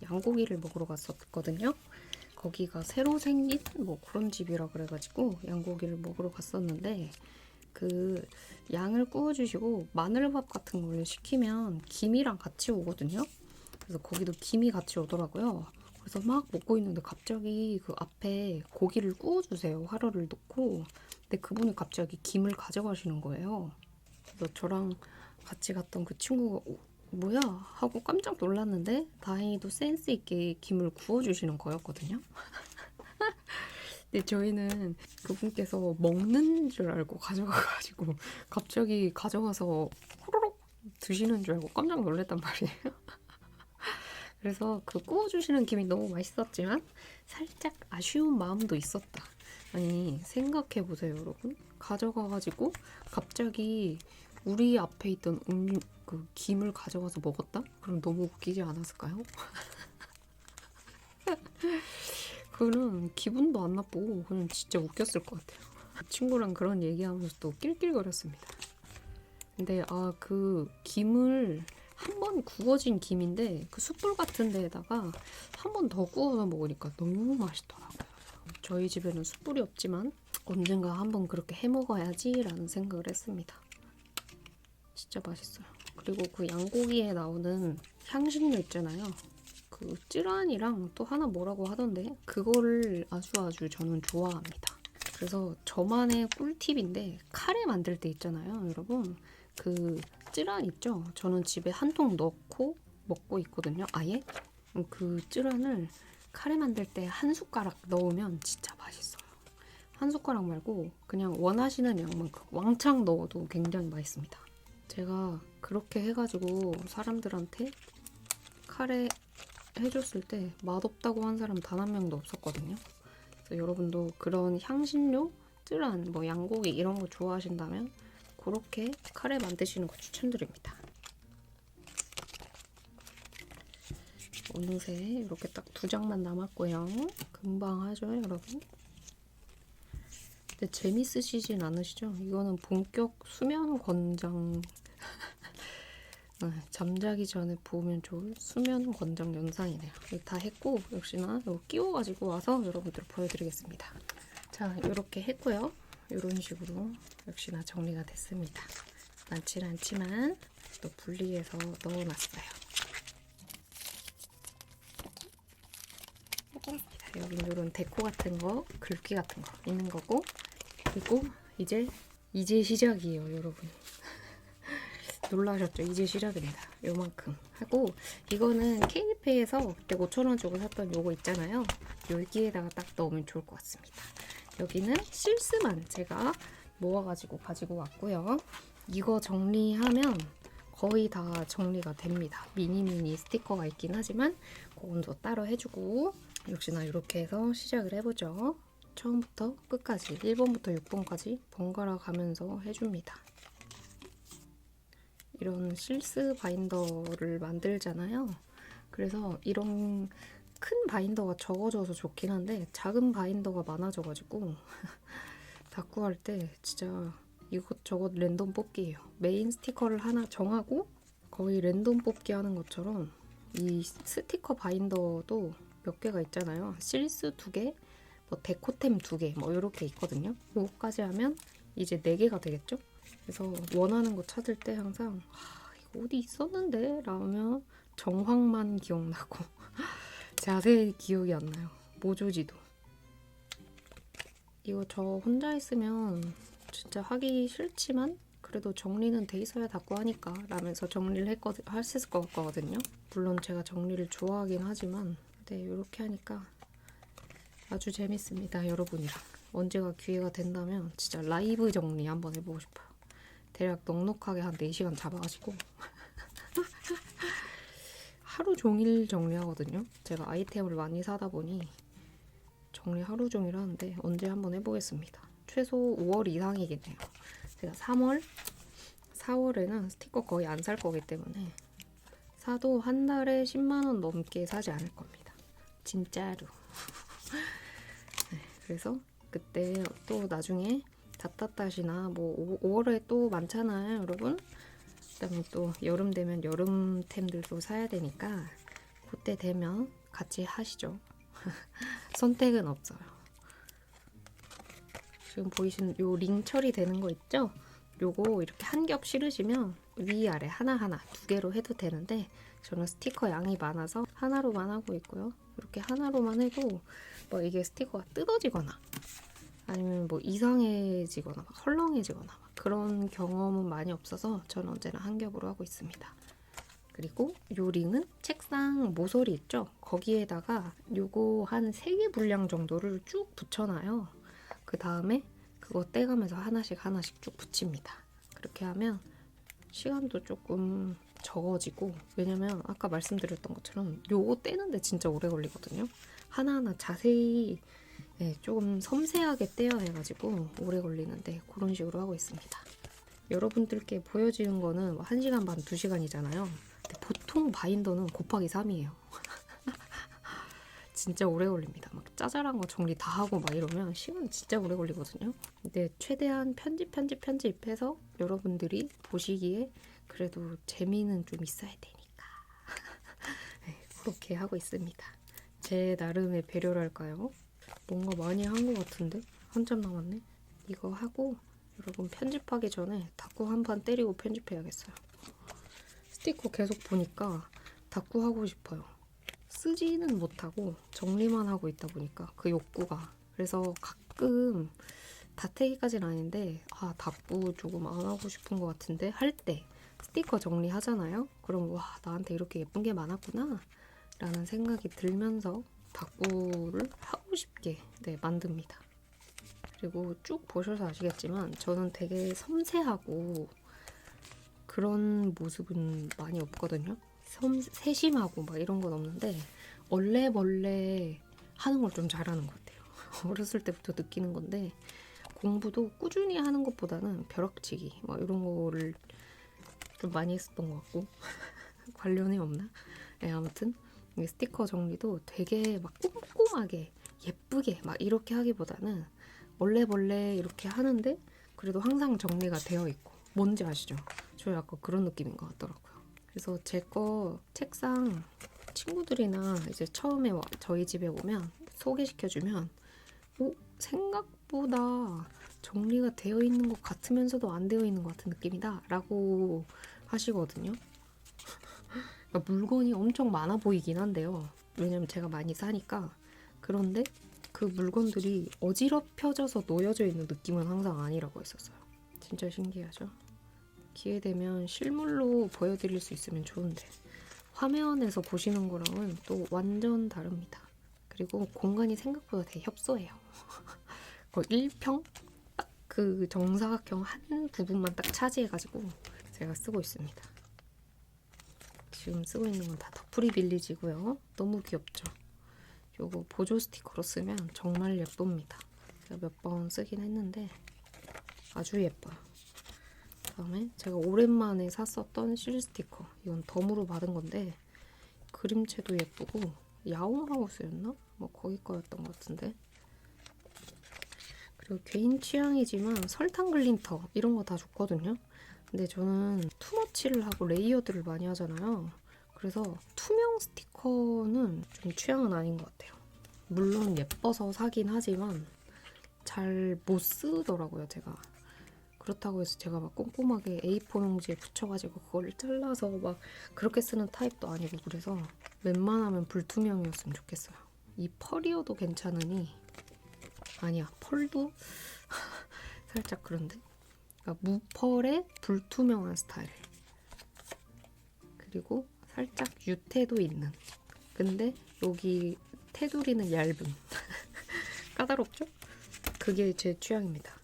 양고기를 먹으러 갔었거든요. 거기가 새로 생긴 뭐 그런 집이라 그래가지고 양고기를 먹으러 갔었는데 그 양을 구워주시고 마늘밥 같은 걸 시키면 김이랑 같이 오거든요. 그래서 거기도 김이 같이 오더라고요. 그래서 막 먹고 있는데 갑자기 그 앞에 고기를 구워주세요. 화로를 놓고. 근데 그분이 갑자기 김을 가져가시는 거예요. 그래서 저랑 같이 갔던 그 친구가 뭐야? 하고 깜짝 놀랐는데 다행히도 센스 있게 김을 구워주시는 거였거든요. 근데 저희는 그분께서 먹는 줄 알고 가져가가지고 갑자기 가져가서 호로록 드시는 줄 알고 깜짝 놀랐단 말이에요. 그래서 그 구워주시는 김이 너무 맛있었지만 살짝 아쉬운 마음도 있었다. 아니 생각해보세요, 여러분. 가져가가지고 갑자기 우리 앞에 있던 그 김을 가져가서 먹었다? 그럼 너무 웃기지 않았을까요? 그는 기분도 안 나쁘고 그냥 진짜 웃겼을 것 같아요. 친구랑 그런 얘기하면서 또 낄낄거렸습니다. 근데 그 김을 한 번 구워진 김인데 그 숯불 같은 데에다가 한 번 더 구워서 먹으니까 너무 맛있더라고요. 저희 집에는 숯불이 없지만 언젠가 한번 그렇게 해 먹어야지라는 생각을 했습니다. 진짜 맛있어요. 그리고 그 양고기에 나오는 향신료 있잖아요. 그 쯔란이랑 또 하나 뭐라고 하던데 그거를 아주 저는 좋아합니다. 그래서 저만의 꿀팁인데 카레 만들 때 있잖아요, 여러분. 그 쯔란 있죠? 저는 집에 한 통 넣고 먹고 있거든요, 아예. 그 쯔란을 카레 만들 때 한 숟가락 넣으면 진짜 맛있어요. 한 숟가락 말고 그냥 원하시는 양만큼 왕창 넣어도 굉장히 맛있습니다. 제가 그렇게 해가지고 사람들한테 카레 해줬을 때 맛없다고 한 사람 단 한 명도 없었거든요. 그래서 여러분도 그런 향신료, 쯔란, 뭐 양고기 이런 거 좋아하신다면 그렇게 카레 만드시는 거 추천드립니다. 어느새 이렇게 딱 2장만 남았고요. 금방 하죠, 여러분. 근데 재밌으시진 않으시죠? 이거는 본격 수면 권장 잠자기 전에 보면 좋을 수면 권장 영상이네요. 다 했고 역시나 이거 끼워가지고 와서 여러분들 보여드리겠습니다. 자, 이렇게 했고요. 이런 식으로 역시나 정리가 됐습니다. 많지는 않지만 또 분리해서 넣어놨어요. 여기 이런 데코 같은 거, 글귀 같은 거 있는 거고, 그리고 이제 시작이에요, 여러분. 놀라셨죠? 이제 시작입니다. 요만큼 하고, 이거는 K페이에서 그때 5,000원 주고 샀던 요거 있잖아요. 여기에다가 딱 넣으면 좋을 것 같습니다. 여기는 실스만 제가 모아가지고 가지고 왔고요. 이거 정리하면 거의 다 정리가 됩니다. 미니 스티커가 있긴 하지만 그건 또 따로 해주고, 역시나 이렇게 해서 시작을 해보죠. 처음부터 끝까지 1번부터 6번까지 번갈아 가면서 해줍니다. 이런 실스 바인더를 만들잖아요. 그래서 이런 큰 바인더가 적어져서 좋긴 한데 작은 바인더가 많아져가지고 다꾸 할 때 진짜 이것저것 랜덤 뽑기예요. 메인 스티커를 하나 정하고 거의 랜덤 뽑기 하는 것처럼 이 스티커 바인더도 몇 개가 있잖아요. 실스 2개, 뭐 데코템 2개 뭐 이렇게 있거든요. 요거까지 하면 이제 4개가 되겠죠? 그래서 원하는 거 찾을 때 항상 이거 어디 있었는데? 라면 정황만 기억나고 자세히 기억이 안 나요. 모조지도. 이거 저 혼자 있으면 진짜 하기 싫지만 그래도 정리는 돼 있어야 닫고 하니까 라면서 정리를 했을 것 같거든요. 물론 제가 정리를 좋아하긴 하지만 네, 이렇게 하니까 아주 재밌습니다. 여러분이랑 언제가 기회가 된다면 진짜 라이브 정리 한번 해보고 싶어요. 대략 넉넉하게 한 4시간 잡아가지고 하루 종일 정리하거든요. 제가 아이템을 많이 사다 보니 정리 하루 종일 하는데 언제 한번 해보겠습니다. 최소 5월 이상이겠네요. 제가 4월에는 스티커 거의 안 살 거기 때문에 사도 한 달에 10만 원 넘게 사지 않을 겁니다. 진짜로. 네, 그래서 그때 또 나중에 닷닷닷이나 뭐 5월에 또 많잖아요, 여러분. 그다음에 또 여름 되면 여름템들도 사야 되니까 그때 되면 같이 하시죠. 선택은 없어요. 지금 보이시는 요 링 처리되는 거 있죠? 요거 이렇게 한 겹 실으시면 위아래 하나하나 2개로 해도 되는데 저는 스티커 양이 많아서 하나로만 하고 있고요. 이렇게 하나로만 해도 뭐 이게 스티커가 뜯어지거나 아니면 뭐 이상해지거나 막 헐렁해지거나 막 그런 경험은 많이 없어서 저는 언제나 한 겹으로 하고 있습니다. 그리고 요 링은 책상 모서리 있죠? 거기에다가 요거 한 3개 분량 정도를 쭉 붙여놔요. 그 다음에 그거 떼가면서 하나씩 쭉 붙입니다. 그렇게 하면 시간도 조금 적어지고, 왜냐면 아까 말씀드렸던 것처럼 요거 떼는데 진짜 오래 걸리거든요. 하나하나 자세히 조금 섬세하게 떼야 해가지고 오래 걸리는데 그런 식으로 하고 있습니다. 여러분들께 보여지는 거는 1시간 반, 2시간이잖아요. 근데 보통 바인더는 곱하기 3이에요. 진짜 오래 걸립니다. 막 짜잘한 거 정리 다 하고 막 이러면 시간 진짜 오래 걸리거든요. 근데 최대한 편집해서 여러분들이 보시기에 그래도 재미는 좀 있어야 되니까 네, 그렇게 하고 있습니다. 제 나름의 배려랄까요? 뭔가 많이 한 것 같은데? 한참 남았네. 이거 하고 여러분 편집하기 전에 닦고 한 판 때리고 편집해야겠어요. 스티커 계속 보니까 닦고 하고 싶어요. 쓰지는 못하고 정리만 하고 있다 보니까 그 욕구가. 그래서 가끔 다태기까지는 아닌데 닦고 조금 안 하고 싶은 것 같은데 할 때 스티커 정리하잖아요. 그럼 와 나한테 이렇게 예쁜 게 많았구나 라는 생각이 들면서 닦고를 하고 싶게 만듭니다. 그리고 쭉 보셔서 아시겠지만 저는 되게 섬세하고 그런 모습은 많이 없거든요. 세심하고 막 이런 건 없는데 얼레벌레 하는 걸 좀 잘하는 것 같아요. 어렸을 때부터 느끼는 건데 공부도 꾸준히 하는 것보다는 벼락치기 막 이런 거를 좀 많이 했었던 것 같고 관련이 없나? 네, 아무튼 스티커 정리도 되게 막 꼼꼼하게 예쁘게 막 이렇게 하기보다는 얼레벌레 이렇게 하는데 그래도 항상 정리가 되어 있고 뭔지 아시죠? 저 약간 그런 느낌인 것 같더라고요. 그래서 제 거 책상 친구들이나 이제 처음에 저희 집에 오면 소개시켜주면 생각보다 정리가 되어 있는 것 같으면서도 안 되어 있는 것 같은 느낌이다 라고 하시거든요. 그러니까 물건이 엄청 많아 보이긴 한데요. 왜냐면 제가 많이 사니까. 그런데 그 물건들이 어지럽혀져서 놓여져 있는 느낌은 항상 아니라고 했었어요. 진짜 신기하죠? 기회 되면 실물로 보여드릴 수 있으면 좋은데 화면에서 보시는 거랑은 또 완전 다릅니다. 그리고 공간이 생각보다 되게 협소해요. 거의 1평? 딱 그 정사각형 한 부분만 딱 차지해가지고 제가 쓰고 있습니다. 지금 쓰고 있는 건 다 더프리 빌리지고요. 너무 귀엽죠? 요거 보조 스티커로 쓰면 정말 예쁩니다. 제가 몇 번 쓰긴 했는데 아주 예뻐요. 그다음에 제가 오랜만에 샀었던 실 스티커. 이건 덤으로 받은 건데 그림체도 예쁘고 야옹하우스였나? 뭐 거기 거였던 것 같은데. 그리고 개인 취향이지만 설탕 글린터 이런 거 다 좋거든요. 근데 저는 투머치를 하고 레이어드를 많이 하잖아요. 그래서 투명 스티커는 좀 취향은 아닌 것 같아요. 물론 예뻐서 사긴 하지만 잘 못 쓰더라고요, 제가. 그렇다고 해서 제가 막 꼼꼼하게 A4 용지에 붙여가지고 그걸 잘라서 막 그렇게 쓰는 타입도 아니고 그래서 웬만하면 불투명이었으면 좋겠어요. 이 펄이어도 괜찮으니 아니야, 펄도 살짝 그런데 그러니까 무펄에 불투명한 스타일 그리고 살짝 유태도 있는 근데 여기 테두리는 얇은 까다롭죠? 그게 제 취향입니다.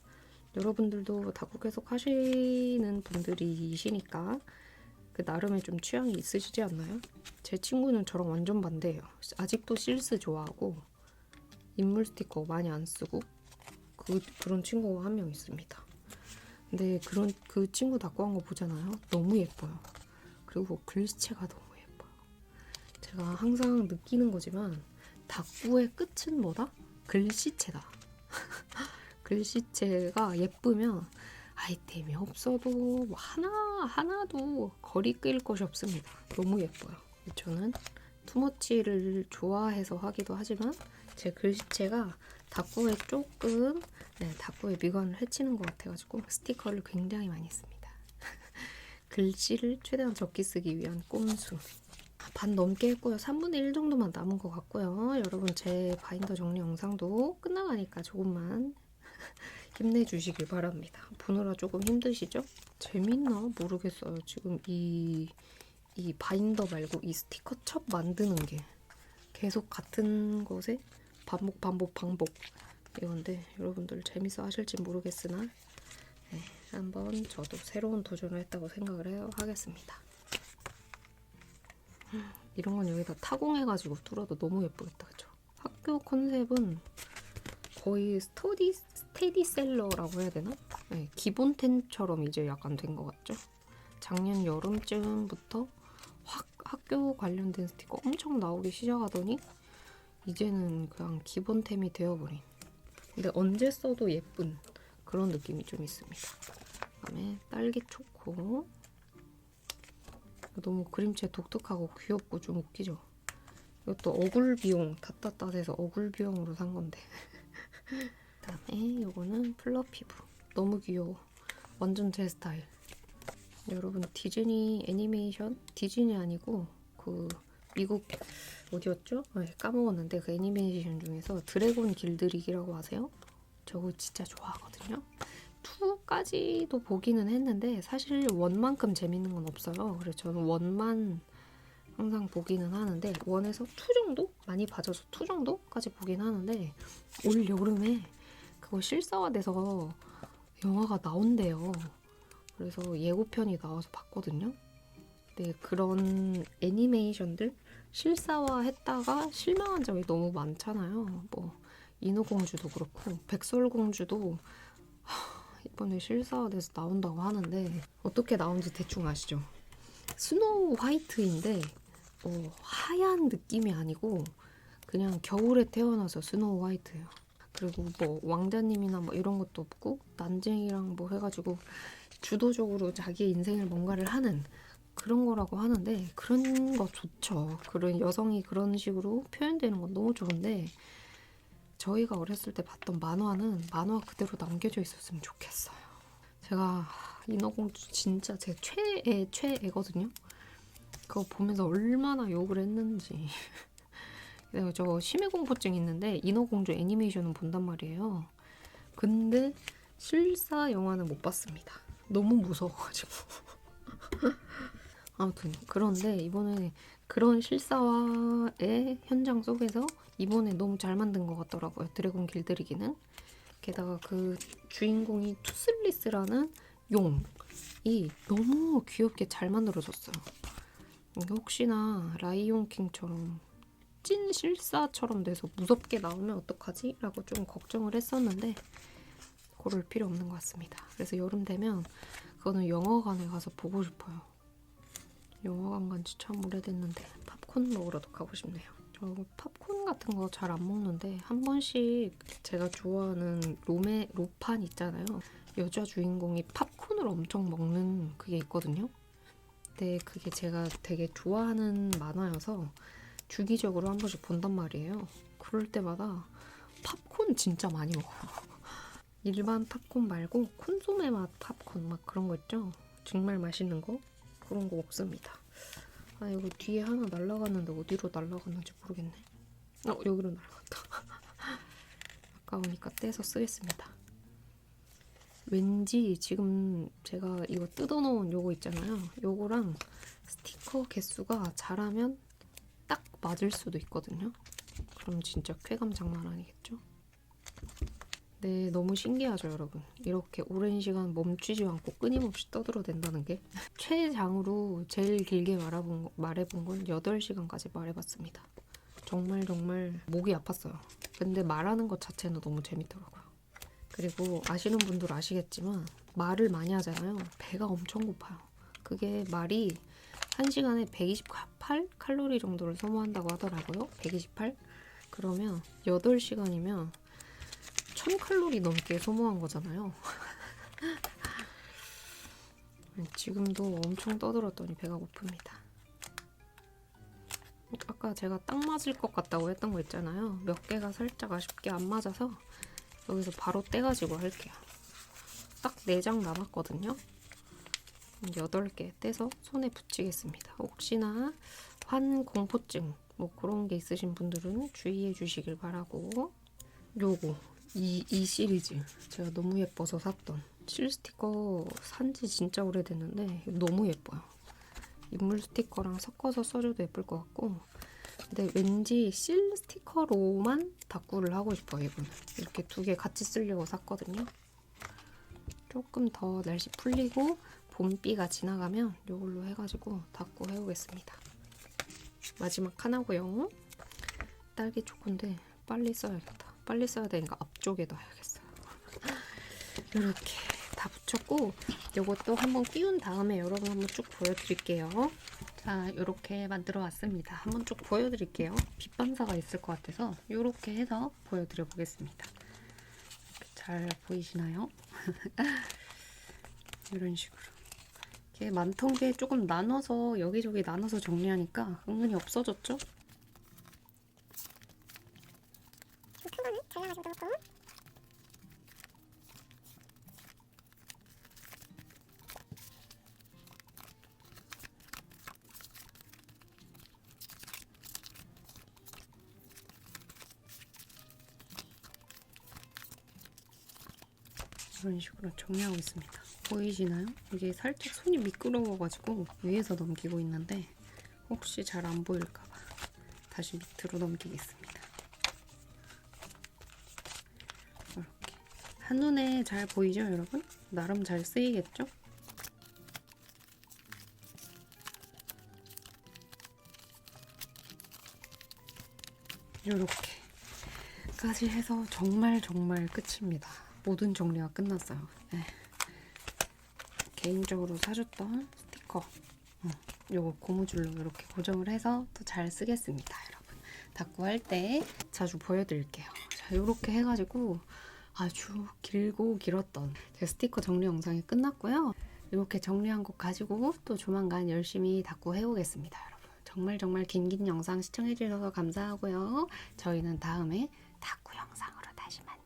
여러분들도 닦고 계속 하시는 분들이시니까 그 나름의 좀 취향이 있으시지 않나요? 제 친구는 저랑 완전 반대예요. 아직도 실스 좋아하고 인물 스티커 많이 안 쓰고 그런 친구가 한 명 있습니다. 근데 그 친구 닦고 한 거 보잖아요. 너무 예뻐요. 그리고 글씨체가 너무 예뻐요. 제가 항상 느끼는 거지만 닭구의 끝은 뭐다? 글씨체다. 글씨체가 예쁘면 아이템이 없어도 하나도 거리 끌 것이 없습니다. 너무 예뻐요. 저는 투머치를 좋아해서 하기도 하지만 제 글씨체가 닭구에 조금 닭구의 미관을 해치는 것 같아가지고 스티커를 굉장히 많이 씁니다. 글씨를 최대한 적게 쓰기 위한 꼼수. 반 넘게 했고요. 3분의 1 정도만 남은 것 같고요. 여러분 제 바인더 정리 영상도 끝나가니까 조금만 힘내주시길 바랍니다. 보느라 조금 힘드시죠? 재밌나? 모르겠어요. 지금 이 바인더 말고 이 스티커 첩 만드는 게 계속 같은 것에 반복 이건데 여러분들 재밌어 하실지 모르겠으나 한번 저도 새로운 도전을 했다고 생각을 하겠습니다. 이런 건 여기다 타공해가지고 뚫어도 너무 예쁘겠다, 그쵸? 학교 컨셉은 거의 스테디셀러라고 해야 되나? 네, 기본템처럼 이제 약간 된 것 같죠? 작년 여름쯤부터 확 학교 관련된 스티커 엄청 나오기 시작하더니 이제는 그냥 기본템이 되어버린. 근데 언제 써도 예쁜 그런 느낌이 좀 있습니다. 그다음에 딸기 초코. 너무 그림체 독특하고 귀엽고 좀 웃기죠? 이것도 어굴 비용, 닷닷닷해서 어굴 비용으로 산 건데. 그다음에 이거는 플러피브. 너무 귀여워. 완전 제 스타일. 여러분 디즈니 애니메이션? 디즈니 아니고 그 미국 어디였죠? 까먹었는데 그 애니메이션 중에서 드래곤 길들이기라고 아세요? 저거 진짜 좋아하거든요. 2까지도 보기는 했는데 사실 1만큼 재밌는 건 없어요. 그래서 저는 1만 항상 보기는 하는데 1에서 2 정도? 많이 봐져서 2 정도까지 보긴 하는데 올 여름에 그거 실사화돼서 영화가 나온대요. 그래서 예고편이 나와서 봤거든요. 근데 그런 애니메이션들 실사화했다가 실망한 점이 너무 많잖아요. 뭐 인어공주도 그렇고 백설공주도 이번에 실사화돼서 나온다고 하는데 어떻게 나온지 대충 아시죠? 스노우 화이트인데 하얀 느낌이 아니고 그냥 겨울에 태어나서 스노우 화이트예요. 그리고 뭐 왕자님이나 뭐 이런 것도 없고 난쟁이랑 뭐 해가지고 주도적으로 자기의 인생을 뭔가를 하는 그런 거라고 하는데 그런 거 좋죠. 그런 여성이 그런 식으로 표현되는 건 너무 좋은데 저희가 어렸을 때 봤던 만화는 만화 그대로 남겨져 있었으면 좋겠어요. 제가 인어공주 진짜 제 최애거든요. 그거 보면서 얼마나 욕을 했는지. 내가 저 심해공포증 있는데 인어공주 애니메이션은 본단 말이에요. 근데 실사 영화는 못 봤습니다. 너무 무서워가지고. 아무튼 그런데 이번에 그런 실사화의 현장 속에서 이번에 너무 잘 만든 것 같더라고요. 드래곤 길들이기는. 게다가 그 주인공이 투슬리스라는 용이 너무 귀엽게 잘 만들어졌어요. 혹시나 라이온킹처럼 찐 실사처럼 돼서 무섭게 나오면 어떡하지? 라고 좀 걱정을 했었는데 그럴 필요 없는 것 같습니다. 그래서 여름 되면 그거는 영화관에 가서 보고 싶어요. 영화관 간지 참 오래됐는데 팝콘 먹으러도 가고 싶네요. 저 팝콘 같은 거 잘 안 먹는데 한 번씩 제가 좋아하는 로판 있잖아요. 여자 주인공이 팝콘을 엄청 먹는 그게 있거든요. 근데 그게 제가 되게 좋아하는 만화여서 주기적으로 한 번씩 본단 말이에요. 그럴 때마다 팝콘 진짜 많이 먹어요. 일반 팝콘 말고 콘소메 맛 팝콘 막 그런 거 있죠? 정말 맛있는 거? 그런 거 먹습니다. 아 이거 뒤에 하나 날라갔는데 어디로 날라갔는지 모르겠네. 여기로 날라갔다. 아까우니까 떼서 쓰겠습니다. 왠지 지금 제가 이거 뜯어놓은 요거 있잖아요. 요거랑 스티커 개수가 잘하면 딱 맞을 수도 있거든요. 그럼 진짜 쾌감 장난 아니겠죠? 네, 너무 신기하죠, 여러분. 이렇게 오랜 시간 멈추지 않고 끊임없이 떠들어댄다는 게. 최장으로 제일 길게 말해본 건 8시간까지 말해봤습니다. 정말 목이 아팠어요. 근데 말하는 것 자체는 너무 재밌더라고요. 그리고 아시는 분들 아시겠지만 말을 많이 하잖아요. 배가 엄청 고파요. 그게 말이 1시간에 128 칼로리 정도를 소모한다고 하더라고요. 128? 그러면 8시간이면 1000칼로리 넘게 소모한 거잖아요. 지금도 엄청 떠들었더니 배가 고픕니다. 아까 제가 딱 맞을 것 같다고 했던 거 있잖아요. 몇 개가 살짝 아쉽게 안 맞아서 여기서 바로 떼가지고 할게요. 딱 4장 남았거든요. 8개 떼서 손에 붙이겠습니다. 혹시나 환공포증 뭐 그런 게 있으신 분들은 주의해 주시길 바라고. 요거 이 시리즈 제가 너무 예뻐서 샀던 실 스티커 산지 진짜 오래됐는데 너무 예뻐요. 인물 스티커랑 섞어서 써줘도 예쁠 것 같고 근데 왠지 실 스티커로만 다꾸를 하고 싶어요. 이거는 이렇게 2개 같이 쓰려고 샀거든요. 조금 더 날씨 풀리고 봄비가 지나가면 이걸로 해가지고 다꾸 해오겠습니다. 마지막 하나고요. 딸기 초코인데 빨리 써야겠다. 빨리 써야 되니까 앞쪽에 놔야겠어요. 이렇게 다 붙였고 이것도 한번 끼운 다음에 여러분 한번 쭉 보여드릴게요. 자, 이렇게 만들어 왔습니다. 한번 쭉 보여드릴게요. 빛 반사가 있을 것 같아서 이렇게 해서 보여드려 보겠습니다. 잘 보이시나요? 이런 식으로. 이렇게 많던 게 조금 나눠서 여기저기 나눠서 정리하니까 은근히 없어졌죠? 큰 거는 잘라가지고 넣고 이런 식으로 정리하고 있습니다. 보이시나요? 이게 살짝 손이 미끄러워가지고 위에서 넘기고 있는데 혹시 잘 안 보일까봐 다시 밑으로 넘기겠습니다. 이렇게 한눈에 잘 보이죠, 여러분? 나름 잘 쓰이겠죠? 이렇게까지 해서 정말 끝입니다. 모든 정리가 끝났어요. 네. 개인적으로 사줬던 스티커 요거 고무줄로 이렇게 고정을 해서 또 잘 쓰겠습니다, 여러분. 닦고 할 때 자주 보여드릴게요. 자, 이렇게 해가지고 아주 길고 길었던 제 스티커 정리 영상이 끝났고요. 이렇게 정리한 거 가지고 또 조만간 열심히 닦고 해오겠습니다, 여러분. 정말 긴 영상 시청해주셔서 감사하고요. 저희는 다음에 닦고 영상으로 다시 만나요.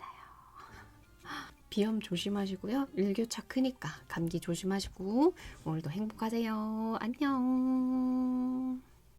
비염 조심하시고요. 일교차 크니까 감기 조심하시고 오늘도 행복하세요. 안녕.